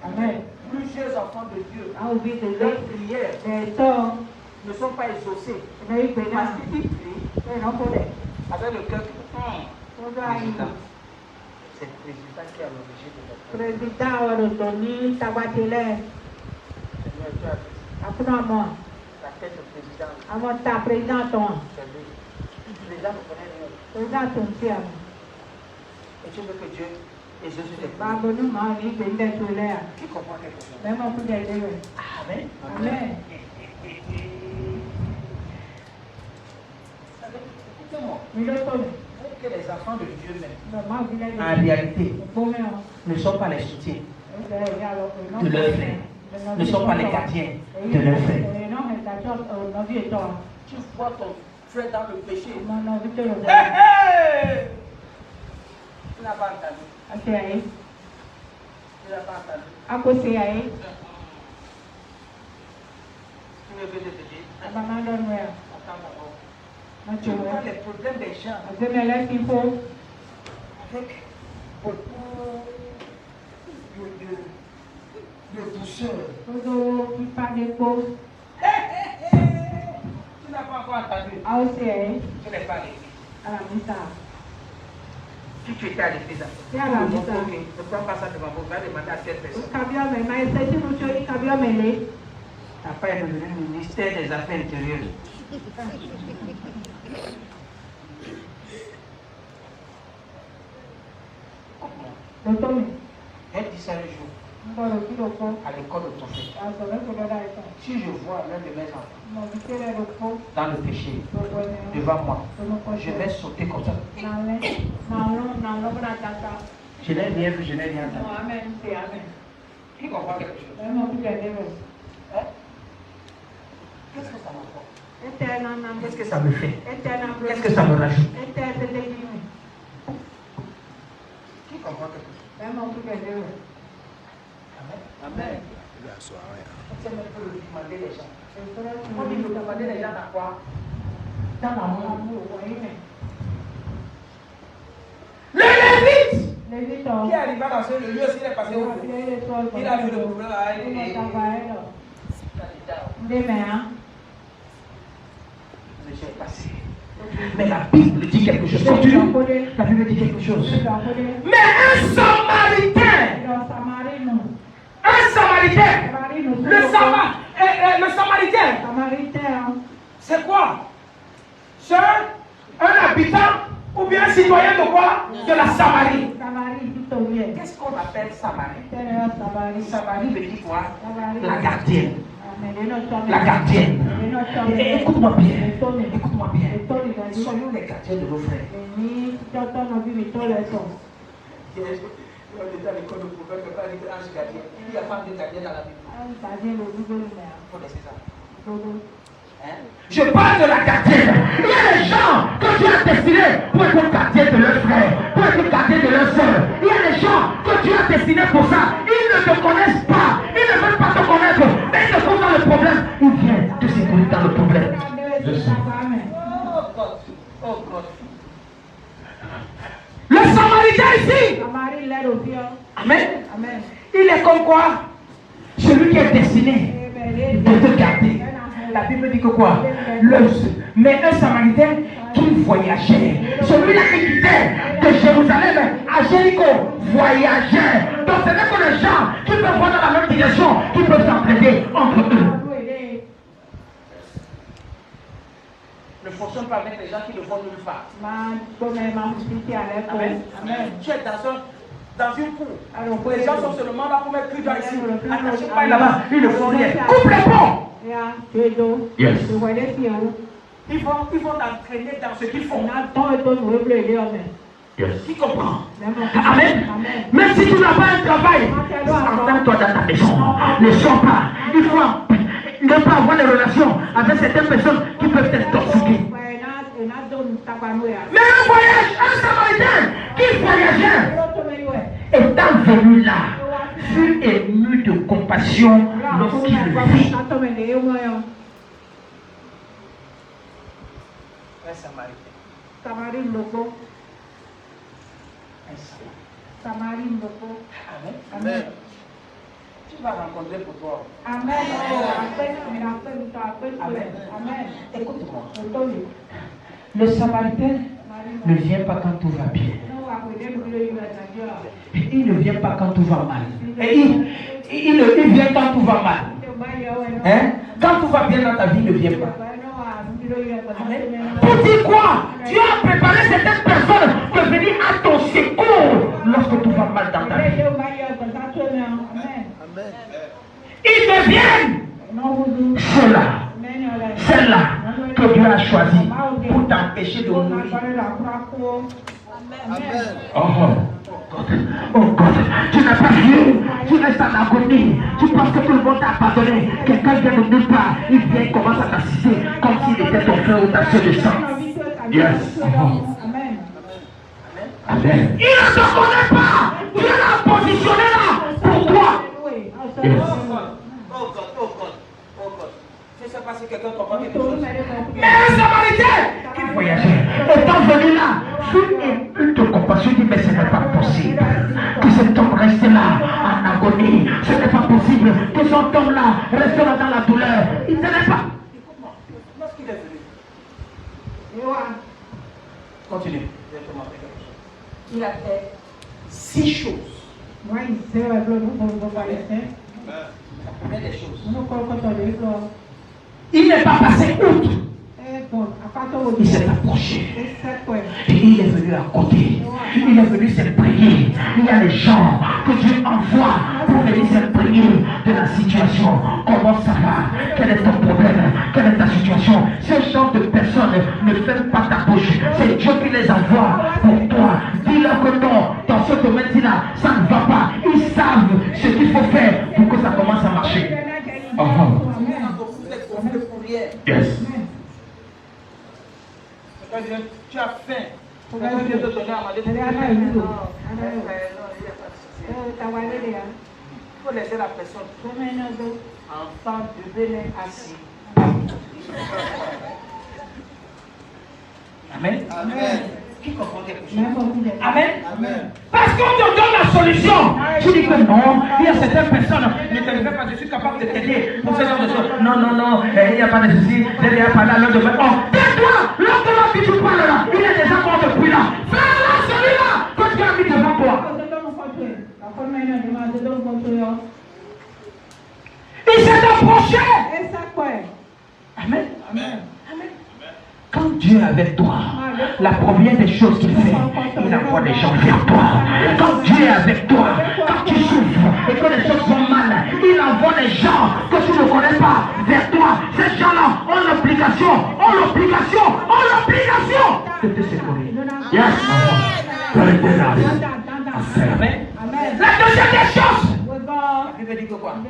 Speaker 1: Amen. Plusieurs enfants de Dieu, leur prière ne sont pas exaucés.
Speaker 3: Dari
Speaker 1: Parce
Speaker 3: beda.
Speaker 1: qu'ils prient
Speaker 3: Non boleh.
Speaker 1: avec le cœur.
Speaker 3: Sudah ini.
Speaker 1: C'est le président qui a l'origine de notre
Speaker 3: Presiden orang Tony tabatile.
Speaker 1: Seigneur, tu as dit,
Speaker 3: Apa nama?
Speaker 1: la tête du président,
Speaker 3: Awak tak presiden tu.
Speaker 1: c'est lui. Le président ne connaît rien.
Speaker 3: Presiden tu siapa?
Speaker 1: Et tu veux que Dieu exauce tes prières.
Speaker 3: Babu ni mau ni benda tu lah.
Speaker 1: Qui comprend quelque chose?
Speaker 3: Memang punya dewa.
Speaker 1: Amen.
Speaker 3: Amen.
Speaker 1: Écoutez-moi.
Speaker 3: Minum tu.
Speaker 1: Que les enfants de Dieu même,
Speaker 3: Mau bila ni.
Speaker 1: en réalité,
Speaker 3: Boleh.
Speaker 1: ne sont pas les soutiens
Speaker 3: Ya lo.
Speaker 1: de leur frère. Ne sont pas les gardiens de leur frère.
Speaker 3: Non, mais ta job no dia tu.
Speaker 1: Tu vois ton frère dans le péché.
Speaker 3: Mana betul.
Speaker 1: Hey! Tu n'as pas entendu.
Speaker 3: Okey ai.
Speaker 1: Tu n'as pas entendu.
Speaker 3: Aku siai.
Speaker 1: Tu veux que je te dise?
Speaker 3: Abang mandon ya.
Speaker 1: Attends d'abord.
Speaker 3: Macam
Speaker 1: Tu vois
Speaker 3: mana?
Speaker 1: les problèmes des gens
Speaker 3: Azam lah tipu.
Speaker 1: avec beaucoup de douceur.
Speaker 3: Todo pipa depo.
Speaker 1: Tu n'as pas encore entendu.
Speaker 3: Au siai.
Speaker 1: Tu n'es pas à l'église.
Speaker 3: Alam misa.
Speaker 1: Si tu étais à l'église,
Speaker 3: Ya lah misa.
Speaker 1: ne prends pas ça devant vous. Va demander à cette personne.
Speaker 3: Kabia me mai sesi muncul kabia mele.
Speaker 1: Ta père est devenu ministère des Affaires intérieures.
Speaker 3: Betul ni.
Speaker 1: Elle dit ça un jour
Speaker 3: Baru kilo ko.
Speaker 1: à l'école de ton fils.
Speaker 3: Asal ko dah itu.
Speaker 1: Si je vois l'un de mes enfants
Speaker 3: Mau bicara ko.
Speaker 1: dans le péché devant moi, je vais sauter comme ça.
Speaker 3: Nalo berada.
Speaker 1: Je n'ai rien vu, je n'ai rien entendu.
Speaker 3: Amen, si amen.
Speaker 1: Qui comprend quelque chose?
Speaker 3: Memang punya dewa.
Speaker 1: Hein? Qu'est-ce que ça m'apporte?
Speaker 3: Eterna nam.
Speaker 1: Qu'est-ce que ça me fait?
Speaker 3: Eterna.
Speaker 1: Qu'est-ce que ça me rajoute?
Speaker 3: Eterna begini.
Speaker 1: Qui comprend quelque chose?
Speaker 3: Memang punya dewa.
Speaker 1: Amen. Amen. C'est même pour le demander les gens. On
Speaker 3: Kau
Speaker 1: dit de demander les gens dans quoi? Dans l'amour. Le Lévite qui arriva dans ce lieu, s'il est passé où? Il a vu le problème là. Il a dit, je suis passé. Mais la Bible dit quelque chose. Continue. La Bible dit quelque chose. Mais un Samaritain, le Samaritain, c'est quoi? C'est un habitant ou bien un citoyen de quoi? De la Samarie. Qu'est-ce qu'on appelle Samarie? Samarie veut dire quoi? La gardienne. La gardienne. Écoute-moi bien. Écoute-moi bien. Soyons les gardiens de nos frères. On était à l'école de prophète, mais pas les anges gardiens. Il n'y a pas de gardien dans la Bible. Il faut laisser ça. Hein? Je parle de la gardienne. Il y a des gens que Dieu a destinés pour être gardiens de leurs frères, pour être gardiens de leurs soeurs. Il y a des gens que Dieu a destinés pour ça. Ils ne te connaissent pas. Ils ne veulent pas te connaître. Mais ils te font dans le problème. Ils viennent te secourir dans le problème. Oh God. Oh God. Le Samaritain ici. Amen.
Speaker 3: Amen.
Speaker 1: Il est comme quoi? Celui qui est destiné de te garder. La Bible dit que quoi? Mais un Samaritain qui voyageait. Celui-là qui quittait de Jérusalem à Jéricho voyageait. Donc ce n'est que les gens qui peuvent voir dans la même direction, qui peuvent s'entraider entre eux. Ne fonctionne pas avec les gens qui ne vont nulle part. Amen. Tu es dans une cour. Les gens sont seulement là pour mettre plus dans ici. Attachez pas là-bas, ils ne font rien. Coupe les ponts. Yes. Ils vont t'entraîner dans ce qu'ils font. Yes. Qui comprend? Amen. Même si tu n'as pas un travail, enferme-toi dans ta maison. Ne sors pas. Il faut ne pas avoir des relations avec certaines personnes qui peuvent t'intoxiquer. Mais un voyage, un Samaritain qui voyageait, étant venu là, fut ému de compassion lorsqu'il le vit. Un Samaritain. Un Samaritain. Amen. tu vas rencontrer pour toi.
Speaker 3: Amen. Amen.
Speaker 1: Écoute-moi. Le Samaritain ne vient pas quand tout va bien. Il ne vient pas quand tout va mal. Et il vient quand tout va mal. Hein? Quand tout va bien dans ta vie, il ne vient pas. Pour dire quoi? Dieu a préparé certaines personnes de venir à ton secours lorsque tout va mal dans ta vie. Ils deviennent celle-là que Dieu a choisi pour t'empêcher de mourir. Oh God, tu n'as pas vu, tu restes en agonie, tu penses que tout le monde t'a abandonné, quelqu'un vient de nulle part, il vient et commence à t'assister comme s'il était ton frère ou ta soeur de sang. Yes. Amen. Il ne te connaît pas, Dieu l'a positionné là pour toi. Yes. Oh God. Je ne sais pas si quelqu'un comprend quelque chose. Mais un Samaritain qui voyageait, étant venu là, fut ému de compassion, dit mais ce n'est pas possible que cet homme reste là en agonie. Ce n'est pas possible que cet homme là reste là dans la douleur. Il ne savait pas. Écoute-moi, lorsqu'il est venu, continue. Il a fait 6 choses. La première des choses. Il n'est pas passé outre. Il s'est approché. Et il est venu à côté. Il est venu s'imprégner. Il y a des gens que Dieu envoie pour venir s'imprégner de la situation. Comment ça va? Quel est ton problème? Quelle est ta situation? Ce genre de personnes ne ferment pas ta bouche. C'est Dieu qui les envoie pour toi. Dis-leur que non, dans ce domaine-là, ça ne va pas. Ils savent ce qu'il faut faire pour que ça commence à marcher. Yes. Tu as faim. Tu viens de donner à manger. Il faut laisser la personne. Enfant, devenez assis. Amen. Amen. Qui comprend quelque chose? Amen. Amen. Parce qu'on te donne la solution. Tu dis que non, il y a certaines personnes, ne te fais pas, je suis capable de t'aider pour ce genre de choses. Non, il n'y a pas de souci. Je viens parler à l'heure de maintenant. Tais-toi, l'autre là que tu parles là, il est déjà mort depuis là. Fais-là, celui-là, que tu as mis devant toi. Il s'est approché. Amen. Amen. Quand Dieu est avec toi, la première des choses qu'il fait, il envoie des gens vers toi. Quand Dieu est avec toi, quand tu souffres et que les choses vont mal, il envoie des gens que tu ne connais pas vers toi. Ces gens-là ont l'obligation de te secourir. Yes. Amen. La deuxième des choses, la Bible dit que quoi? Il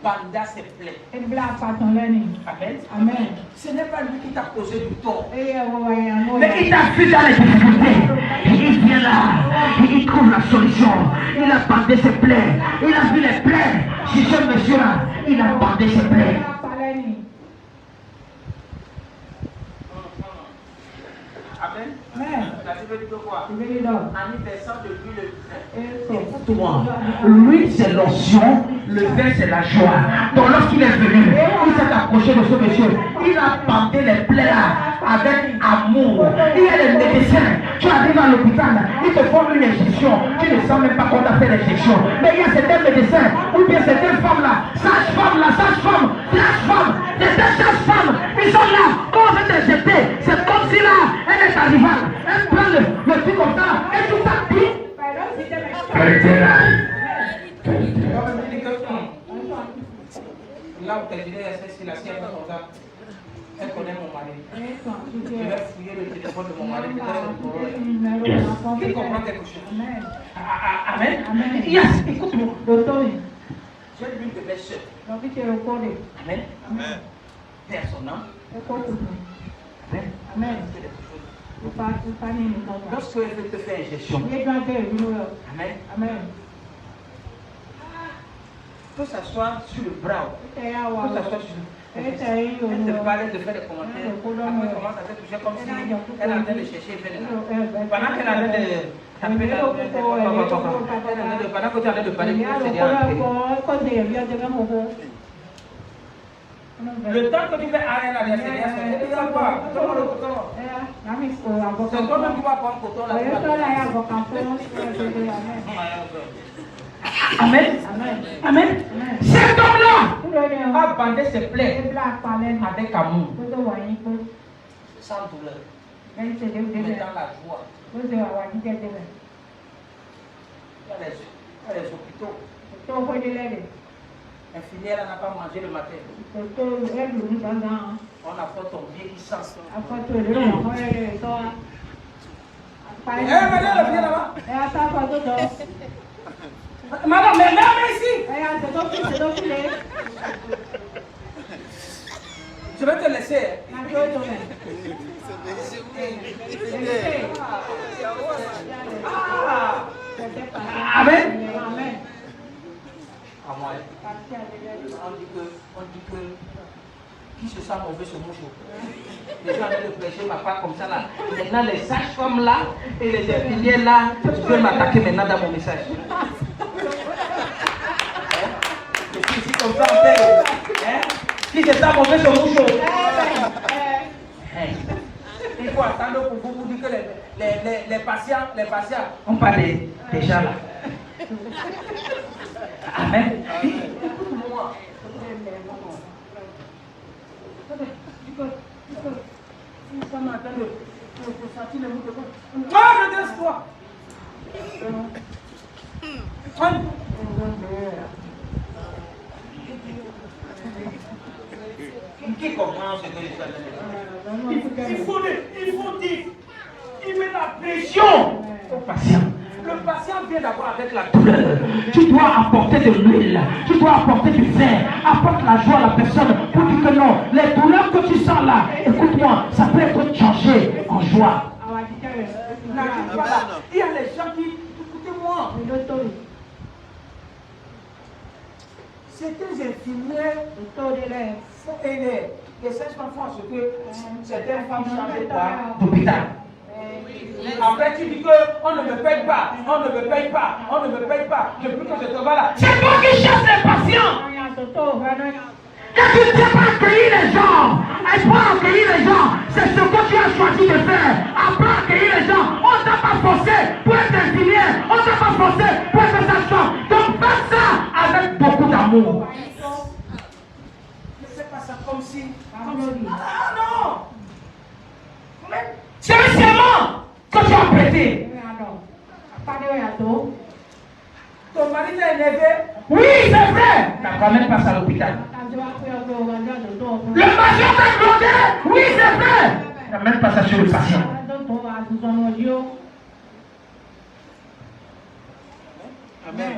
Speaker 1: banda ses plaies. Amen. Ce n'est pas lui qui t'a causé du tort. Mais il t'a vu dans les difficultés. Il vient là. Il trouve la solution. Il a bandé ses plaies. Il a vu les plaies. Si ce monsieur-là, il a bandé ses plaies. Amen. La Bible dit que quoi? En y versant de l'huile. Écoute-moi. L'huile c'est l'onction, le vin c'est la joie. Donc lorsqu'il est venu, il s'est approché de ce monsieur. Il a bandé les plaies là avec amour. Il y a les médecins. Tu arrives à l'hôpital, ils te font une injection. Tu ne sens même pas qu'on t'a fait l'injection. Mais il y a certains médecins, ou bien certaines femmes là, sage-femme, certaines sages-femmes, ils sont là. Quand on veut t'injecter, c'est comme si là, elle est arrivée. Elle prend le truc comme ça, et tout ça dit. Là où tu es si la sienne comme ça, elle connaît mon mari. Je vais fouiller le téléphone de mon mari. Qui comprend quelque chose? Amen. Yes, écoute-moi. J'ai l'une de mes soeurs. Amen. Personne. Amen. Lorsque elle te fait injection. Amen. Que ça soit sur le bras, que ça soit sur
Speaker 3: Elle te parle, elle te fait des commentaires. Après, elle commence à te toucher comme si elle est en train de chercher. Pendant qu'elle est en train de taper là, pendant que tu es en train de parler, le temps que tu fais arrêter la DCDS, c'est déjà quoi? C'est toi-même qui vas prendre coton là. Amen. Amen. Cet homme-là a bandé ses plaies avec amour, sans douleur, mais dans la joie. Il y a les hôpitaux. Infirmière n'a pas mangé le matin. On a fait ton pied qui sent. Madame, viens là-bas. Madame, mais ici. Je vais te laisser. Amen. On dit que qui se sent mauvais se mouche. Les gens allaient le prêcher ma part comme ça là. Maintenant les sages-femmes là et les infirmières là veulent m'attaquer maintenant dans mon message. Je suis ici comme ça en tête. Qui se sent mauvais se mouche. Il faut attendre pour vous dire que les patients ont pas des gens là. Amen. Écoute-moi. Ça m'attend de sentir le mot de quoi. Ah, redresse-toi. Qui comprend ce que je fais? Il faut dire. Il met la pression au patient. Le patient vient d'abord avec la douleur. Tu dois apporter de l'huile, tu dois apporter du vin, apporte la joie à la personne pour dire que non, les douleurs que tu sens là, écoute-moi, ça peut être changé en joie. Il y a les gens qui, écoutez-moi, certains infirmières faut aider. Les sages-femmes font ce que certaines femmes changent d'hôpital. Après tu dis qu'on ne me paye pas, on ne me paye pas, on ne me paye pas. Depuis que je te vois là, c'est toi qui cherches les patients. Quand tu ne sais pas accueillir les gens, apprends à accueillir les gens. C'est ce que tu as choisi de faire. Apprends à accueillir les gens. On ne t'a pas forcé pour être infirmière. On ne t'a pas forcé pour être sage-femme. Donc fais ça avec beaucoup d'amour. Ne fais pas ça comme si. Ah non! C'est un serment que tu as prêté. Ton mari t'a énervé? Oui, c'est vrai. T'as quand même passé à l'hôpital. Le patient t'a demandé? Oui, c'est vrai. T'as même passé sur le patient. Amen.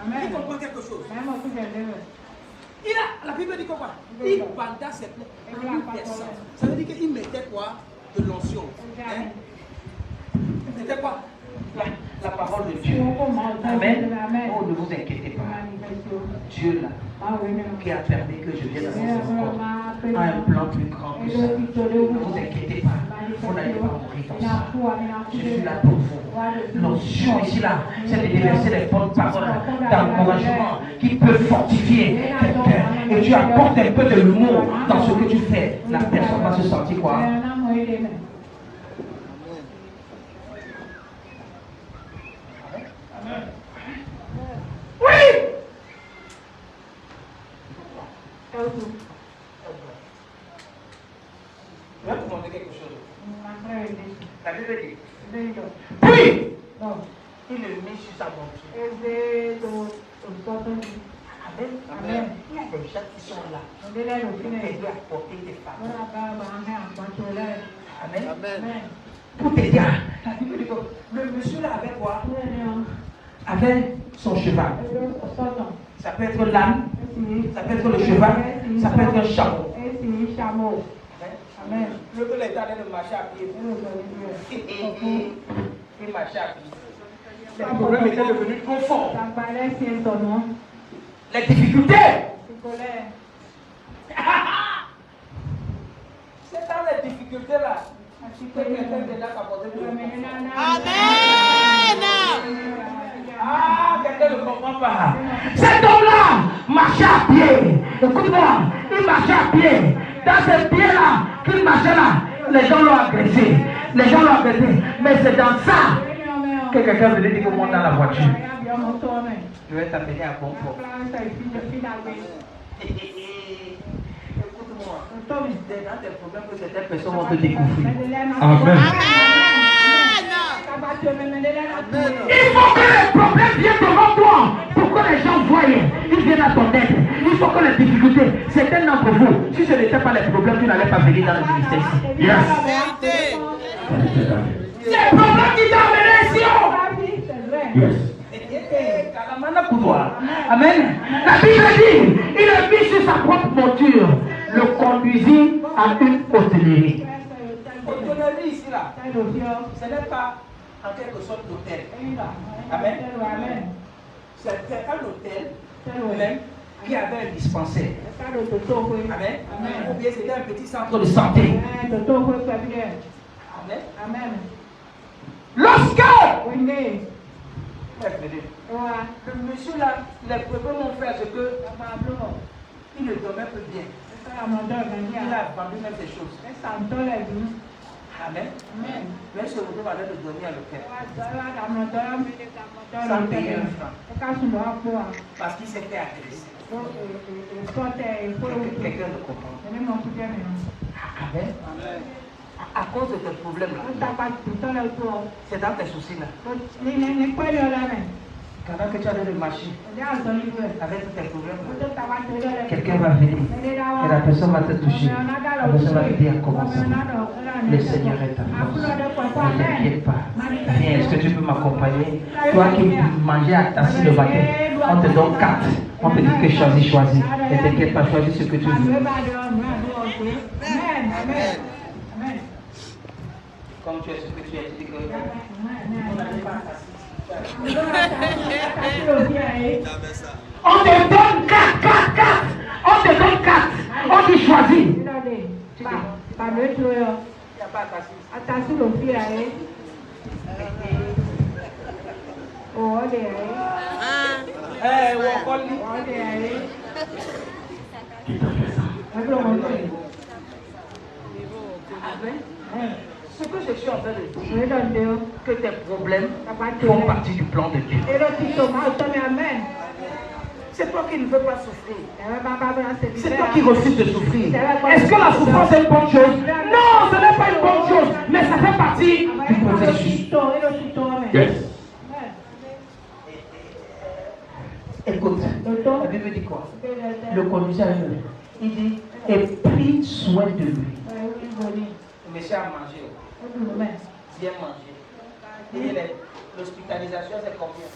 Speaker 3: Amen. Tu comprends quelque chose? La Bible dit quoi? Il banda ses plaies. Ça veut dire qu'il mettait quoi? De l'onction. Il mettait quoi? La parole de Dieu. Amen. Oh, ne vous inquiétez pas. Dieu là, qui a permis que je vienne dans ce monde, a un plan plus grand que ça. Ne vous inquiétez pas. Vous n'allez pas mourir comme ça. Je suis là pour vous. L'onction ici là, c'est de déverser les bonnes paroles d'encouragement qui peuvent fortifier quelqu'un. Et tu apportes un peu de l'humour dans ce que tu fais. La personne va se sentir quoi? Oui! Je vais te demander quelque chose. La Bible dit. Puis, il le met sur sa monture. Amen. Il y a des gens qui sont là. Pour t'aider à porter tes fardeaux. Amen. Pour t'aider à. La Bible dit que le monsieur là avec quoi? Avec son cheval. Ça peut être l'âne, ça peut être le cheval, ça peut être un chameau. Amen. Le gars est allé marcher à pied. Il marchait à pied.
Speaker 1: Les problèmes étaient devenus trop forts.
Speaker 3: Tambalé siento, ¿no?
Speaker 1: Les difficultés.
Speaker 3: Picolé.
Speaker 1: C'est dans les difficultés-là
Speaker 3: Así
Speaker 1: que
Speaker 3: que
Speaker 1: quelqu'un est là qui a porté de
Speaker 2: Amen.
Speaker 1: Ah, quelqu'un ne comprend pas. Cet homme-là marchait à pied. Écoute-moi, il marchait à pied. Dans ce pied-là, qu'il marchait là, les gens l'ont agressé. Les gens l'ont agressé. Mais c'est dans ça que quelqu'un venait dire que monte dans la voiture. Je vais t'amener à bon port. Écoute-moi, c'est dans tes problèmes que certaines personnes vont te découvrir.
Speaker 4: Amen.
Speaker 1: Il faut que les problèmes viennent devant toi pour que les gens voient. Ils viennent à ton aide. Il faut que les difficultés, certains d'entre vous, si ce n'était pas les problèmes, tu n'allais pas venir dans le ministère ici.
Speaker 4: Yes.
Speaker 1: C'est le problème qui t'a amené ici.
Speaker 4: Yes.
Speaker 1: Amen. La Bible dit, il est mis sur sa propre monture, le conduisit à une hôtellerie. Hôtellerie ici là, ce n'est pas en quelque sorte l'hôtel. Amen. C'est un hôtel même qui avait un dispensaire. Amen. Ou bien c'était un petit centre de santé. Amen. Lorsque le monsieur là, les problèmes m'ont fait ce que il ne dormait plus bien. Il a vendu même ces choses. Amen. Mais ce retour va de dormir à l'hôtel. Sans payer un franc. Parce qu'il s'est fait agresser. Quelqu'un ne comprend. Amen. À cause de tes problèmes là, c'est dans tes soucis là. Pendant que tu as de marcher avec tous tes problèmes, quelqu'un va venir et la personne va te toucher. La personne va te dire comment ça va. Le Seigneur est ta force. Ne t'inquiète pas. Viens, est-ce que tu peux m'accompagner? Toi qui mangeais assis le matin, on te donne 4. On te dit que choisis. Ne t'inquiète pas, choisis ce que tu veux. Comme tu es ce que tu es, tu dis que on n'arrive pas à t'assis. On te donne 4. On te donne 4. On dit choisis. Il n'y a pas à t'assis.
Speaker 4: Qui t'a fait ça?
Speaker 1: Ce que je suis en train de dire, que tes problèmes font partie du plan de Dieu. C'est toi qui ne veux pas souffrir. C'est toi qui refuses de souffrir. Est-ce que la souffrance est une bonne chose? Non, ce n'est pas une bonne chose, mais ça fait partie du processus.
Speaker 4: Yes.
Speaker 1: Écoute, la Bible dit quoi? Le conduisait à une. Il dit, et pris soin de lui. Le monsieur a mangé. Bien manger. Et l'hospitalisation c'est combien?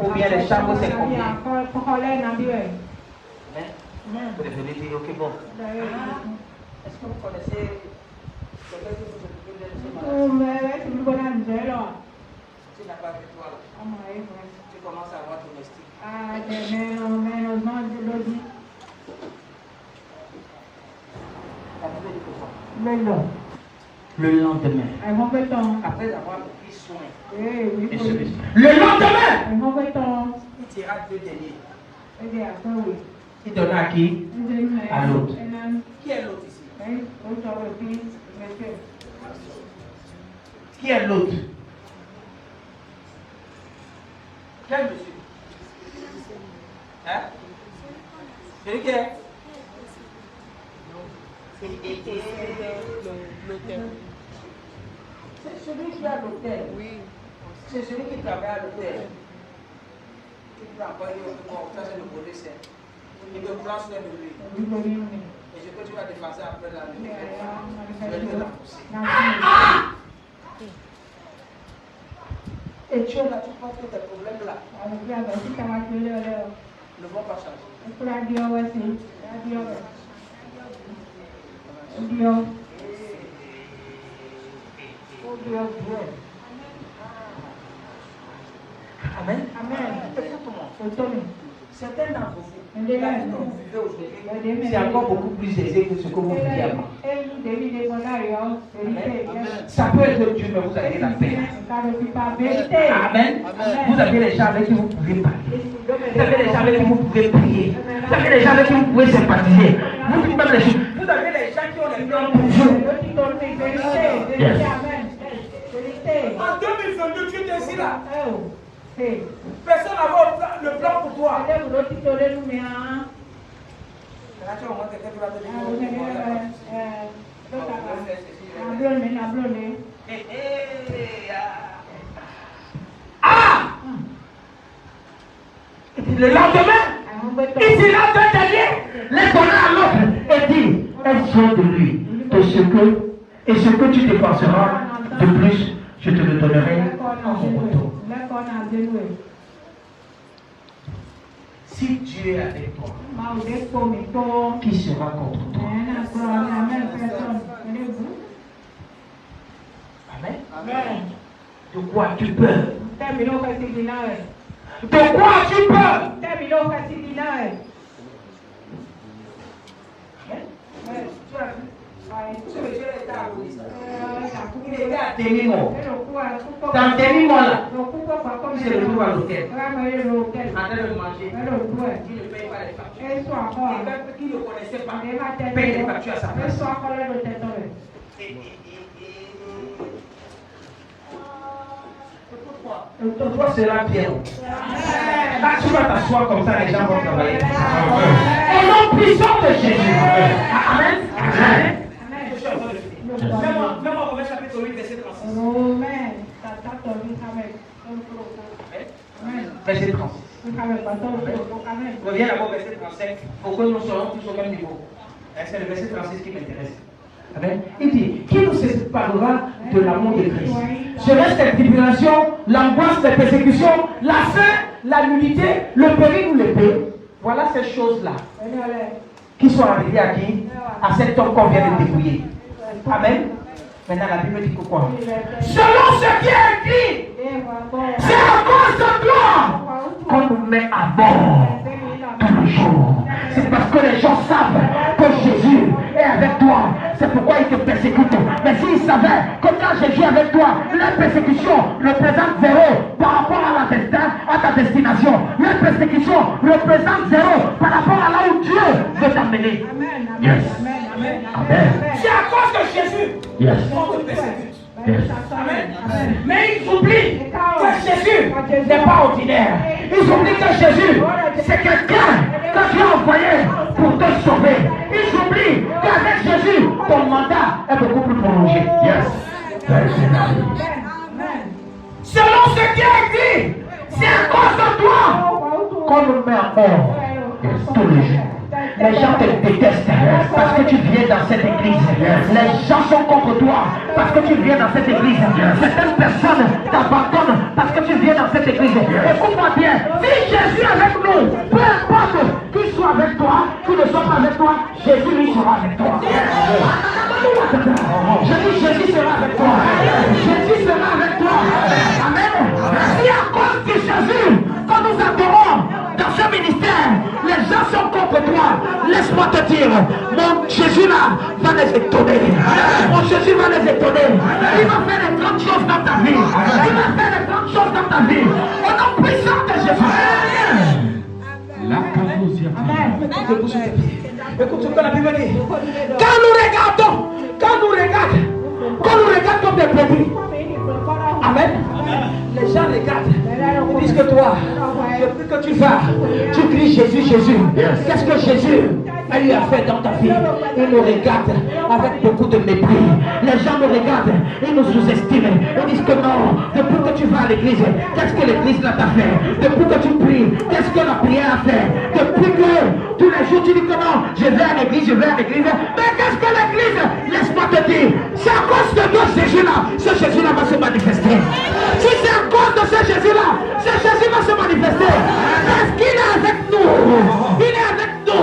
Speaker 1: Ou bien les chambres c'est combien? Vous devez dire, ok bon. Est-ce que vous connaissez quelqu'un qui vous occupe de ce Tu n'as pas vu toi là. Tu commences à avoir domestique. La Bible dit que quoi? Le lendemain, après avoir pris soin, le lendemain, il tira 2 deniers. Il donna à qui? À l'autre. Qui est l'autre ici? Qui est l'autre? Quel monsieur? Hein? Celui qui est? C'est celui qui est à l'hôtel. Oui. C'est celui qui travaille à l'hôtel. Il ne prend pas, il dit, bon, ça c'est le police. Il me prend soin de lui. Et je peux tu vas défoncer après la nuit. Je vais te la pousser. Et tu es là, tu penses que tes problèmes là ne vont pas changer. Certains d'entre vous, la vie que vous vivez aujourd'hui, c'est encore beaucoup plus aisé que ce que vous vivez avant. Ça peut être Dieu, mais vous avez la paix. Amen. Vous avez les gens avec qui vous pouvez parler. Vous avez les gens avec qui vous pouvez prier. Vous avez les gens avec qui vous pouvez sympathiser. Vous dites même les choses. Vous avez les gens qui ont les plans pour vous. Yes. En 2022, tu étais ici là. Personne n'avait le plan pour toi. Là, tu as au moins quelqu'un qui va te dire. Ah! Le lendemain, il dit là, tu es les donner à l'autre et dit, aie de lui. Et ce que tu dépenseras de plus, je te le donnerai en retour. Si Dieu est avec toi, qui sera contre toi? Amen. Amen. De quoi tu peur? De quoi tu peur? Il était à demi-mort. Dans demi-mort là, il se retrouve à l'hôtel. En train de manger. Il ne paye pas les factures. Quelqu'un qui ne connaissait pas paye les factures à sa place. Toi, sera bien. Là, tu vas t'asseoir comme ça, les gens vont travailler. Au nom puissant de Jésus. Amen. Amen. Même au chapitre 8, verset 36. Verset 36. Reviens d'abord au verset 35 pour que nous soyons tous au même niveau. C'est le verset 36 qui m'intéresse. Amen. Il dit, qui nous séparera de l'amour de Christ? Serait-ce les tribulations, l'angoisse, les persécutions, la faim, la nudité, le péril ou l'épée? Voilà ces choses-là qui sont arrivées à qui? À cet homme qu'on vient de dépouiller. Amen. Maintenant la Bible dit que quoi? Selon ce qui est écrit, c'est à cause de toi qu'on nous met à bord tous les jours. C'est parce que les gens savent que Jésus est avec toi. C'est pourquoi ils te persécutent. Mais s'ils savaient que quand Jésus est avec toi, la persécution représente zéro par rapport à ta destination. La persécution représente zéro par rapport à là où Dieu veut t'amener. Yes. Amen. C'est à cause de Jésus qu'on te persécute. Yes. Amen. Mais ils oublient que Jésus n'est pas ordinaire. Ils oublient que Jésus, c'est quelqu'un que Dieu a envoyé pour te sauver. Ils oublient qu'avec Jésus, ton mandat est beaucoup plus prolongé. Yes. Selon ce qui est dit, c'est à cause de toi qu'on nous met à mort tous les jours. Les gens te détestent parce que tu viens dans cette église. Les gens sont contre toi parce que tu viens dans cette église. Certaines personnes t'abandonnent parce que tu viens dans cette église. Écoute-moi bien, si Jésus est avec nous, peu importe qu'il soit avec toi, qu'il ne soit pas avec toi, Jésus lui sera avec toi. Je dis Jésus sera avec toi. Jésus sera avec toi. Amen. Si à cause de Jésus que nous adorons dans ce ministère, les gens sont contre toi, laisse-moi te dire, mon Jésus là va les étonner. Mon Jésus va les étonner. Il va faire de grandes choses dans ta vie. Il va faire de grandes choses dans ta vie. Au nom puissant de Jésus. Écoute ce que la Bible dit. Quand nous regardons comme des brebis. Amen. Les gens regardent. Ils disent que toi, depuis que tu vas, tu cries Jésus, Jésus. Qu'est-ce que Jésus lui a fait dans ta vie? Il nous regarde avec beaucoup de mépris. Les gens nous regardent, ils nous sous-estiment. Ils disent que non, depuis que tu vas à l'église, qu'est-ce que l'église là t'a fait? Depuis que tu pries, qu'est-ce que la prière a fait? Depuis que tous les jours tu dis que non, je vais à l'église, je vais à l'église. Mais qu'est-ce que l'église? Laisse-moi te dire, c'est à cause de ce Jésus-là, ce Jésus-là va se manifester. Si c'est à cause de ce Jésus-là, ce Jésus va se manifester. Parce qu'il est avec nous. Il est avec nous.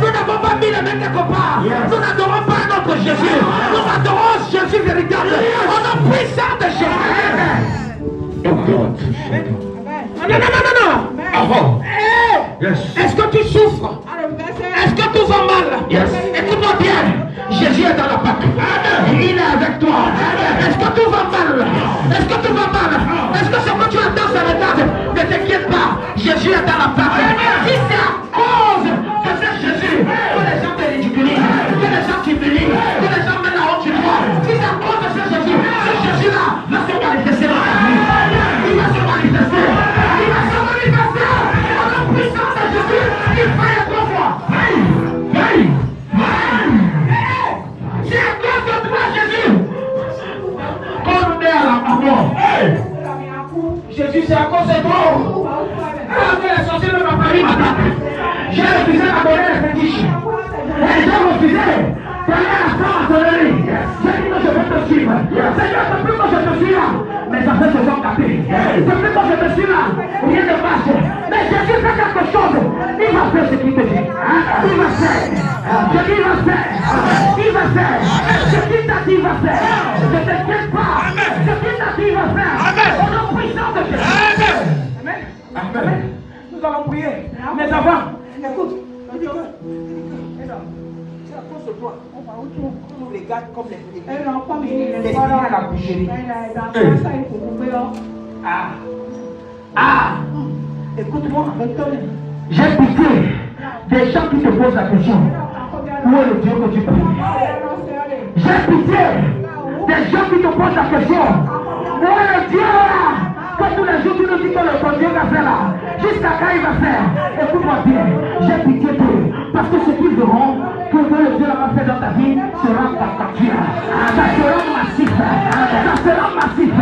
Speaker 1: Nous n'avons pas mis les mains quelque part. Nous n'adorons pas notre Jésus. Nous adorons Jésus véritable. On a puissant de Jésus. Non. Avant. Est-ce que tu souffres? Est-ce que tout va mal? Écoute-moi bien. Jésus est dans la Pâque. Il est avec toi. Est-ce que tout va mal? Est-ce que tout va mal? Est-ce que ce que tu attends, ça regarde? Ne t'inquiète pas. Jésus est dans la Pâque. Si c'est à cause de ce Jésus que les gens te ridiculisent, que les gens t'humilient, que les gens mettent la honte sur toi, si c'est à cause de ce Jésus-là va se manifester dans ta vie. Il va se manifester. Il va se manifester. Dans la puissance de Jésus, il faille trois fois. C'est à cause de toi, Jésus. Quand on est à la mort, Jésus, c'est à cause de toi. Quand les sorciers de ma famille m'attaquent, j'ai refusé d'abonner les fétiches. Et j'ai refusé d'aller à la franc-maçonnerie. J'ai dit que je vais te suivre. Seigneur, depuis que je te suis là, mes affaires se sont capées. Depuis que je te suis là, rien ne marche. Mais Jésus fait quelque chose. Il va faire ce qu'il te dit. Il va faire. Ce qu'il va faire. Il va faire. Ce qu'il t'a dit, il va faire. Ne t'inquiète pas. Ce qu'il t'a dit, il va faire. Au nom puissant de Jésus. Amen. Amen. Nous allons prier. Mais avant, écoute, il dit que c'est à cause de toi. On nous regarde comme les brebis. Les filles à la boucherie. Écoute-moi. J'ai pitié des gens qui te posent la question. Où est le Dieu que tu pries? J'ai pitié des gens qui te posent la question. Où est le Dieu là? Quand tous les jours tu nous dis que le Dieu va faire là, jusqu'à quand il va faire? Écoute-moi bien, j'ai pitié d'eux, parce que ce qu'ils verront, que le Dieu va faire dans ta vie, sera ta capture. Ça sera massif, ça sera massif,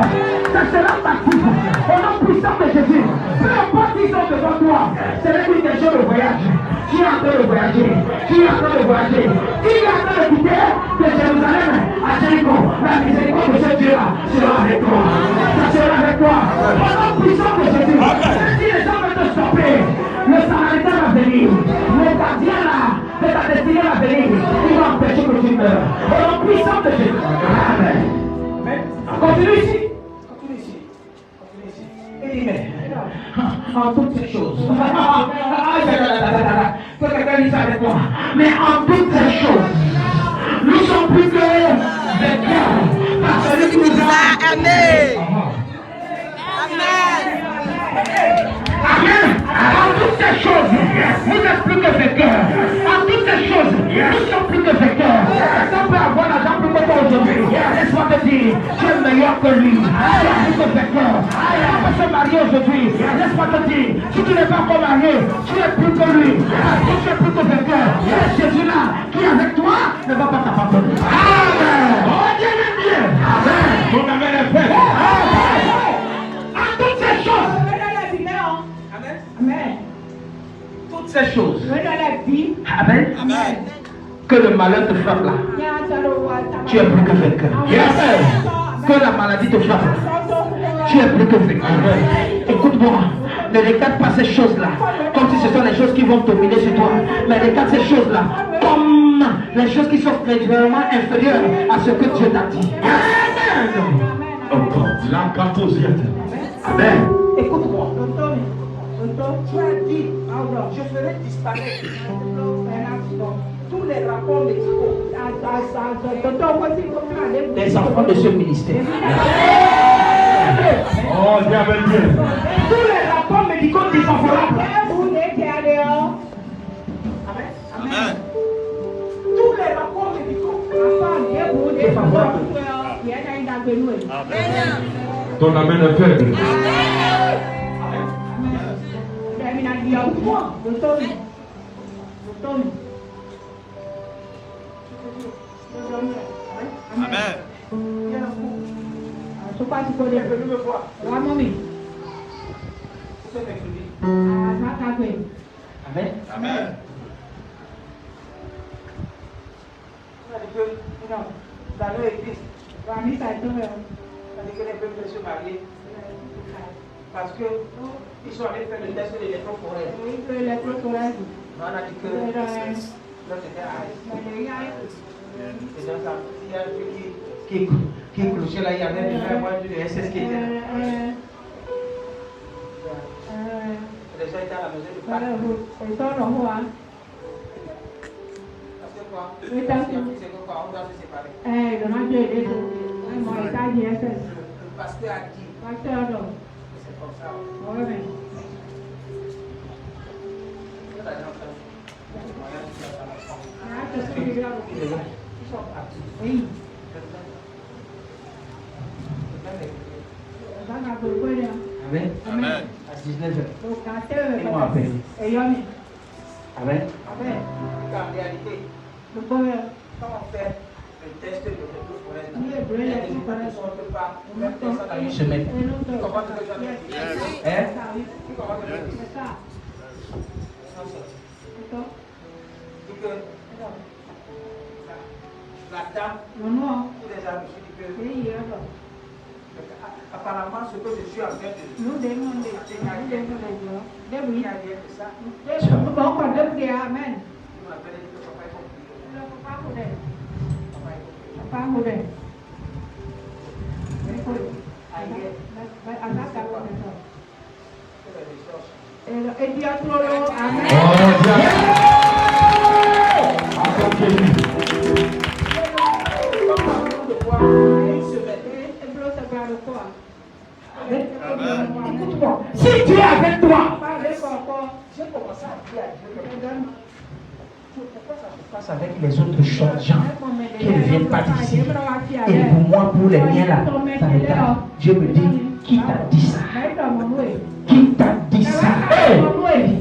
Speaker 1: ça sera massif. Au nom puissant de Jésus, peu importe qui sont devant toi, c'est lui des gens de voyage. Tu es en train de voyager, tu es en train de voyager, tu es en train de quitter de Jérusalem à Jéricho. La miséricorde de ce Dieu-là sera avec toi. Ça sera avec toi. Au nom puissant de Jésus, même si les gens veulent te stopper, le Samaritain va venir. Le gardien là, de ta destinée va venir. Il va empêcher que tu meurs. Au nom puissant de Jésus. Amen. Continue ici. Continue ici. Continue ici. Et dis, mais en toutes ces choses. Que quelqu'un dise avec moi. Mais en toutes ces choses, nous sommes plus que vainqueurs par celui qui nous a aimés. Amen. En toutes ces choses, vous êtes plus que vainqueurs. En toutes ces choses, nous sommes plus que vainqueurs. On peut avoir l'argent plus que toi aujourd'hui. Laisse-moi te dire, tu es meilleur que lui. Tu es plus que vainqueur. On peut se marier aujourd'hui. Laisse-moi te dire, si tu n'es pas encore marié, tu es plus que lui. Tu es plus que vainqueur. Jésus-là qui est avec toi ne va pas t'abandonner. Amen. Oh Dieu est Dieu. Amen. Ton amen est fait. En toutes ces choses. Amen. Amen. Toutes ces choses. Amen. Amen. Que le malheur te frappe là. Tu es plus que vainqueur. Que la maladie te frappe. Tu es plus que vainqueur. Écoute-moi. Ne regarde pas ces choses-là comme si ce sont les choses qui vont dominer sur toi. Mais regarde ces choses-là comme les choses qui sont légèrement inférieures à ce que Dieu t'a dit. Amen. Encore. Amen. Écoute-moi. Tu as dit, je ferai disparaître tous les rapports médicaux des enfants de ce ministère.
Speaker 4: Oh, diable Dieu.
Speaker 1: Tous les rapports médicaux défavorables. Amen. Tous les rapports médicaux défavorables.
Speaker 4: Ton amen est faible.
Speaker 5: Amen.
Speaker 1: Amen.
Speaker 5: Amen.
Speaker 1: Dans leur église, on dit que les peuples se marient parce qu'ils sont allés faire le test de l'électrophorèse. On a dit que l'autre était aïe. Et dans sa il y a un truc qui est cloché là, il y avait déjà moi du SS qui était là. déjà été à la maison de
Speaker 3: Voilà,
Speaker 1: Pâques.
Speaker 3: vous, ils sont dans moi.
Speaker 1: Parce que quoi?
Speaker 3: Oui, t'as vu.
Speaker 1: C'est que quoi? On doit se séparer.
Speaker 3: Le manager est là. Moi, il t'a dit,
Speaker 1: Le pasteur a dit
Speaker 3: pasteur, non.
Speaker 1: que c'est comme ça.
Speaker 3: Oui, mais. Ah, c'est ce que je veux dire.
Speaker 1: Ils sont partis.
Speaker 3: Oui. Dans la bourgogne.
Speaker 1: Amen.
Speaker 3: Amen.
Speaker 1: À 19h.
Speaker 3: Donc, quand
Speaker 1: Ils m'ont appelé.
Speaker 3: et Yomi.
Speaker 1: Amen.
Speaker 3: Amen.
Speaker 1: En réalité,
Speaker 3: Le bonheur.
Speaker 1: quand on fait le test de retour pour elle,
Speaker 3: Oui,
Speaker 1: il y a des gens qui ne sortent pas. On met ça dans une semaine. Tu comprends ce que je veux dire? Hein? Tu comprends ce que je veux dire?
Speaker 3: C'est ça.
Speaker 1: Sans ça.
Speaker 3: C'est ça.
Speaker 1: Dit que la dame,
Speaker 3: Non, non.
Speaker 1: qui les a reçus, dit que
Speaker 3: Oui, alors.
Speaker 1: apparemment ce que je suis en train de
Speaker 3: Nous demandons des
Speaker 1: il n'y a rien de ça.
Speaker 3: Nous bon, on peut dire Amen.
Speaker 1: Il m'appelle et dit que papa est compris.
Speaker 3: Le papa Moudé.
Speaker 1: Papa est compris.
Speaker 3: Papa Moudé.
Speaker 1: Aïe,
Speaker 3: Et Dieu trop long. Amen.
Speaker 1: écoute-moi, si Dieu est avec toi, j'ai commencé à dire à Dieu, pourquoi ça se passe avec les autres gens qui ne viennent pas d'ici? Et pour moi, pour les miens là, ça m'étonne. Dieu me dit, qui t'a dit ça? Qui t'a dit ça? Hey,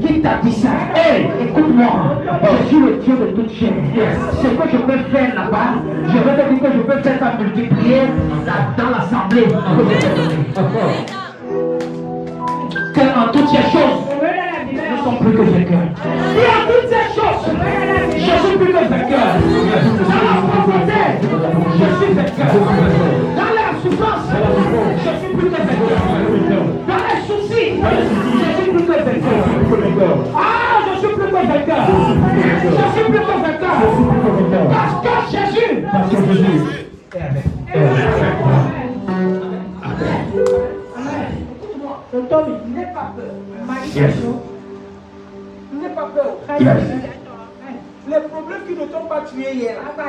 Speaker 1: qui t'a dit ça? Hey, écoute-moi, je suis le Dieu de toute chair. Ce que je peux faire là-bas, je veux te dire que je peux faire ça multiplier dans l'assemblée. Que en toutes ces choses, nous ne sommes plus que vainqueurs. Et en toutes ces choses, je suis plus que vainqueur. Dans la pauvreté, je suis vainqueur. Dans la souffrance, je suis plus que vainqueur. Dans les soucis, je suis plus que vainqueur. Ah, je suis plus que vainqueur. Je suis plus que vainqueur. Parce que Jésus est avec moi. N'aie pas peur.
Speaker 2: Yes.
Speaker 1: N'aie pas peur.
Speaker 2: Yes.
Speaker 1: Les problèmes qui ne t'ont pas tué hier,
Speaker 3: Ah,
Speaker 1: ce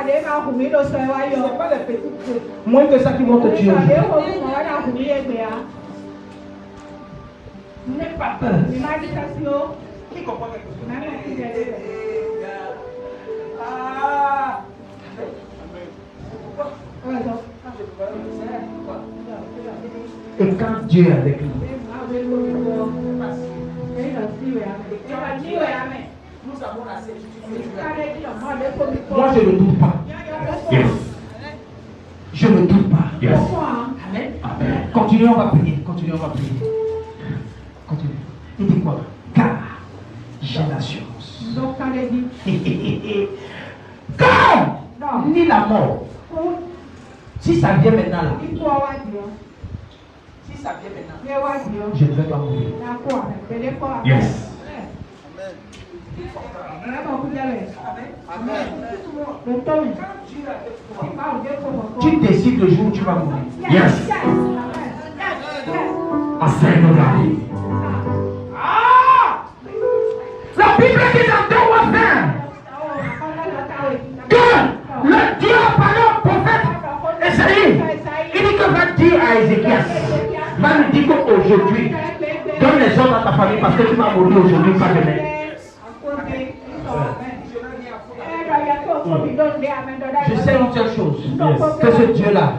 Speaker 1: n'est pas les petits trucs. Moins que ça qui vont te tuer aujourd'hui. N'aie pas peur. Qui comprend quelque chose? Ah! Pourquoi? Quand je vois le Seigneur, pourquoi? Et quand Dieu est avec nous, nous avons la certitude que Dieu est avec nous. Moi, je ne doute pas.
Speaker 2: Yes.
Speaker 1: Je ne doute pas.
Speaker 2: Yes.
Speaker 1: Amen.
Speaker 2: Amen.
Speaker 1: Continuez, on va prier. Continuez, on va prier. Continuez. Il dit quoi? Car j'ai l'assurance. Car ni la mort. Si ça vient maintenant là, si ça vient maintenant, je ne vais pas mourir.
Speaker 2: Yes.
Speaker 1: Amen. Tu décides le jour où tu vas mourir.
Speaker 2: Yes. Enseigne-la.
Speaker 1: Ah! La Bible dit dans 2 Romains que le Dieu a parlé au prophète Esaïe. Il dit que va dire à Ézéchias, va lui dire qu'aujourd'hui, donne les ordres à ta famille parce que tu vas mourir aujourd'hui, pas demain. Je sais une seule chose, que ce Dieu-là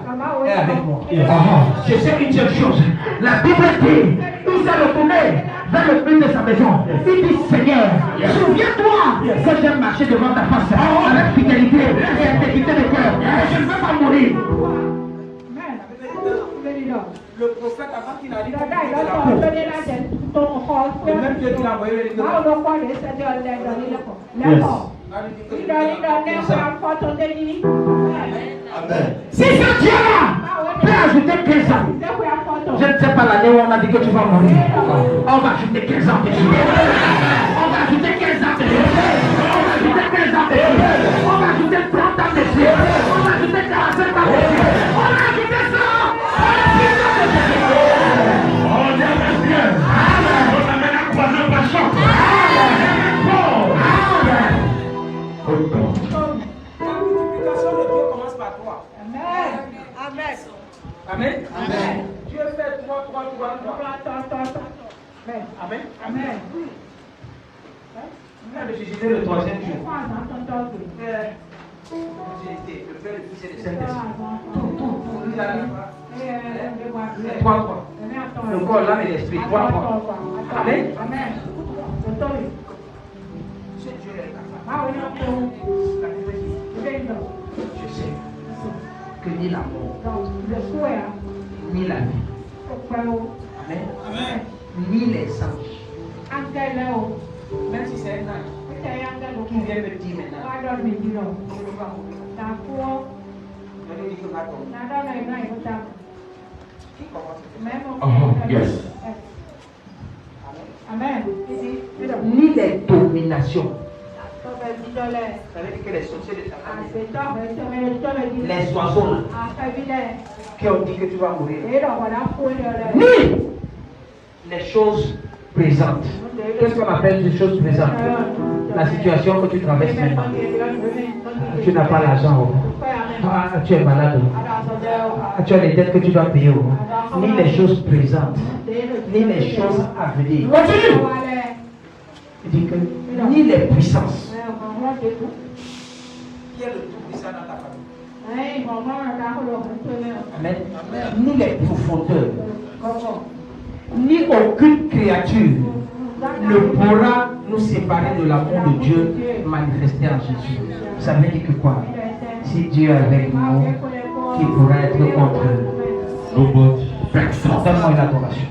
Speaker 1: est avec moi. Je sais une seule chose, la Bible dit, il s'est retourné vers le but de sa maison. Il dit, Seigneur, souviens-toi que j'ai marché devant ta face avec fidélité et intégrité de cœur. Je ne veux pas mourir. Le prophète, avant qu'il arrive, le même Dieu qui l'a envoyé, il dit, si ce Dieu-là peut ajouter 15 ans, je ne sais pas l'année où on a dit que tu vas mourir. On va ajouter 15 ans de vie. On va ajouter 15 ans de vie. On va ajouter 15 ans de vie. On va ajouter 30 ans de vie. On va ajouter 45 ans de vie. On va ajouter 100.
Speaker 2: On est avec Dieu. On amène à croiser le passant.
Speaker 1: Amen.
Speaker 3: Amen.
Speaker 1: Dieu fait 3, 3, 3, 3.
Speaker 3: Amen.
Speaker 1: Amen.
Speaker 3: Amen.
Speaker 1: On a ressuscité le troisième jour.
Speaker 3: Amen.
Speaker 1: J'ai été le Père, le Fils et le Saint-Esprit. Tout. Il a la 3, 3. Le corps, l'âme et l'esprit. 3, 3. Amen.
Speaker 3: Amen.
Speaker 1: Ce Dieu est capable. La Bible dit, je sais que ni la mort, ni la vie, Amen, ni les anges, même si c'est un ange qui vient me dire maintenant, je lui dis que va tomber. Qui commence?
Speaker 2: Yes.
Speaker 3: Amen.
Speaker 1: Ni les dominations. Ça veut dire que les sorciers de Satan, les oiseaux là, qui ont dit que tu vas mourir, ni les choses présentes. Qu'est-ce qu'on appelle les choses présentes? La situation que tu traverses maintenant. Tu n'as pas l'argent. Tu es malade. Tu as les dettes que tu dois payer. Ni les choses présentes, ni les choses à venir. Continue. Il dit que ni les puissances. Qui est le tout puissant dans ta famille? Amen. Ni les profondeurs, ni aucune créature ne pourra nous séparer de l'amour de Dieu manifesté en Jésus. Ça veut dire que quoi? Si Dieu est avec nous, qui pourra être contre nous?
Speaker 2: Nobody.
Speaker 1: Donne-moi une adoration.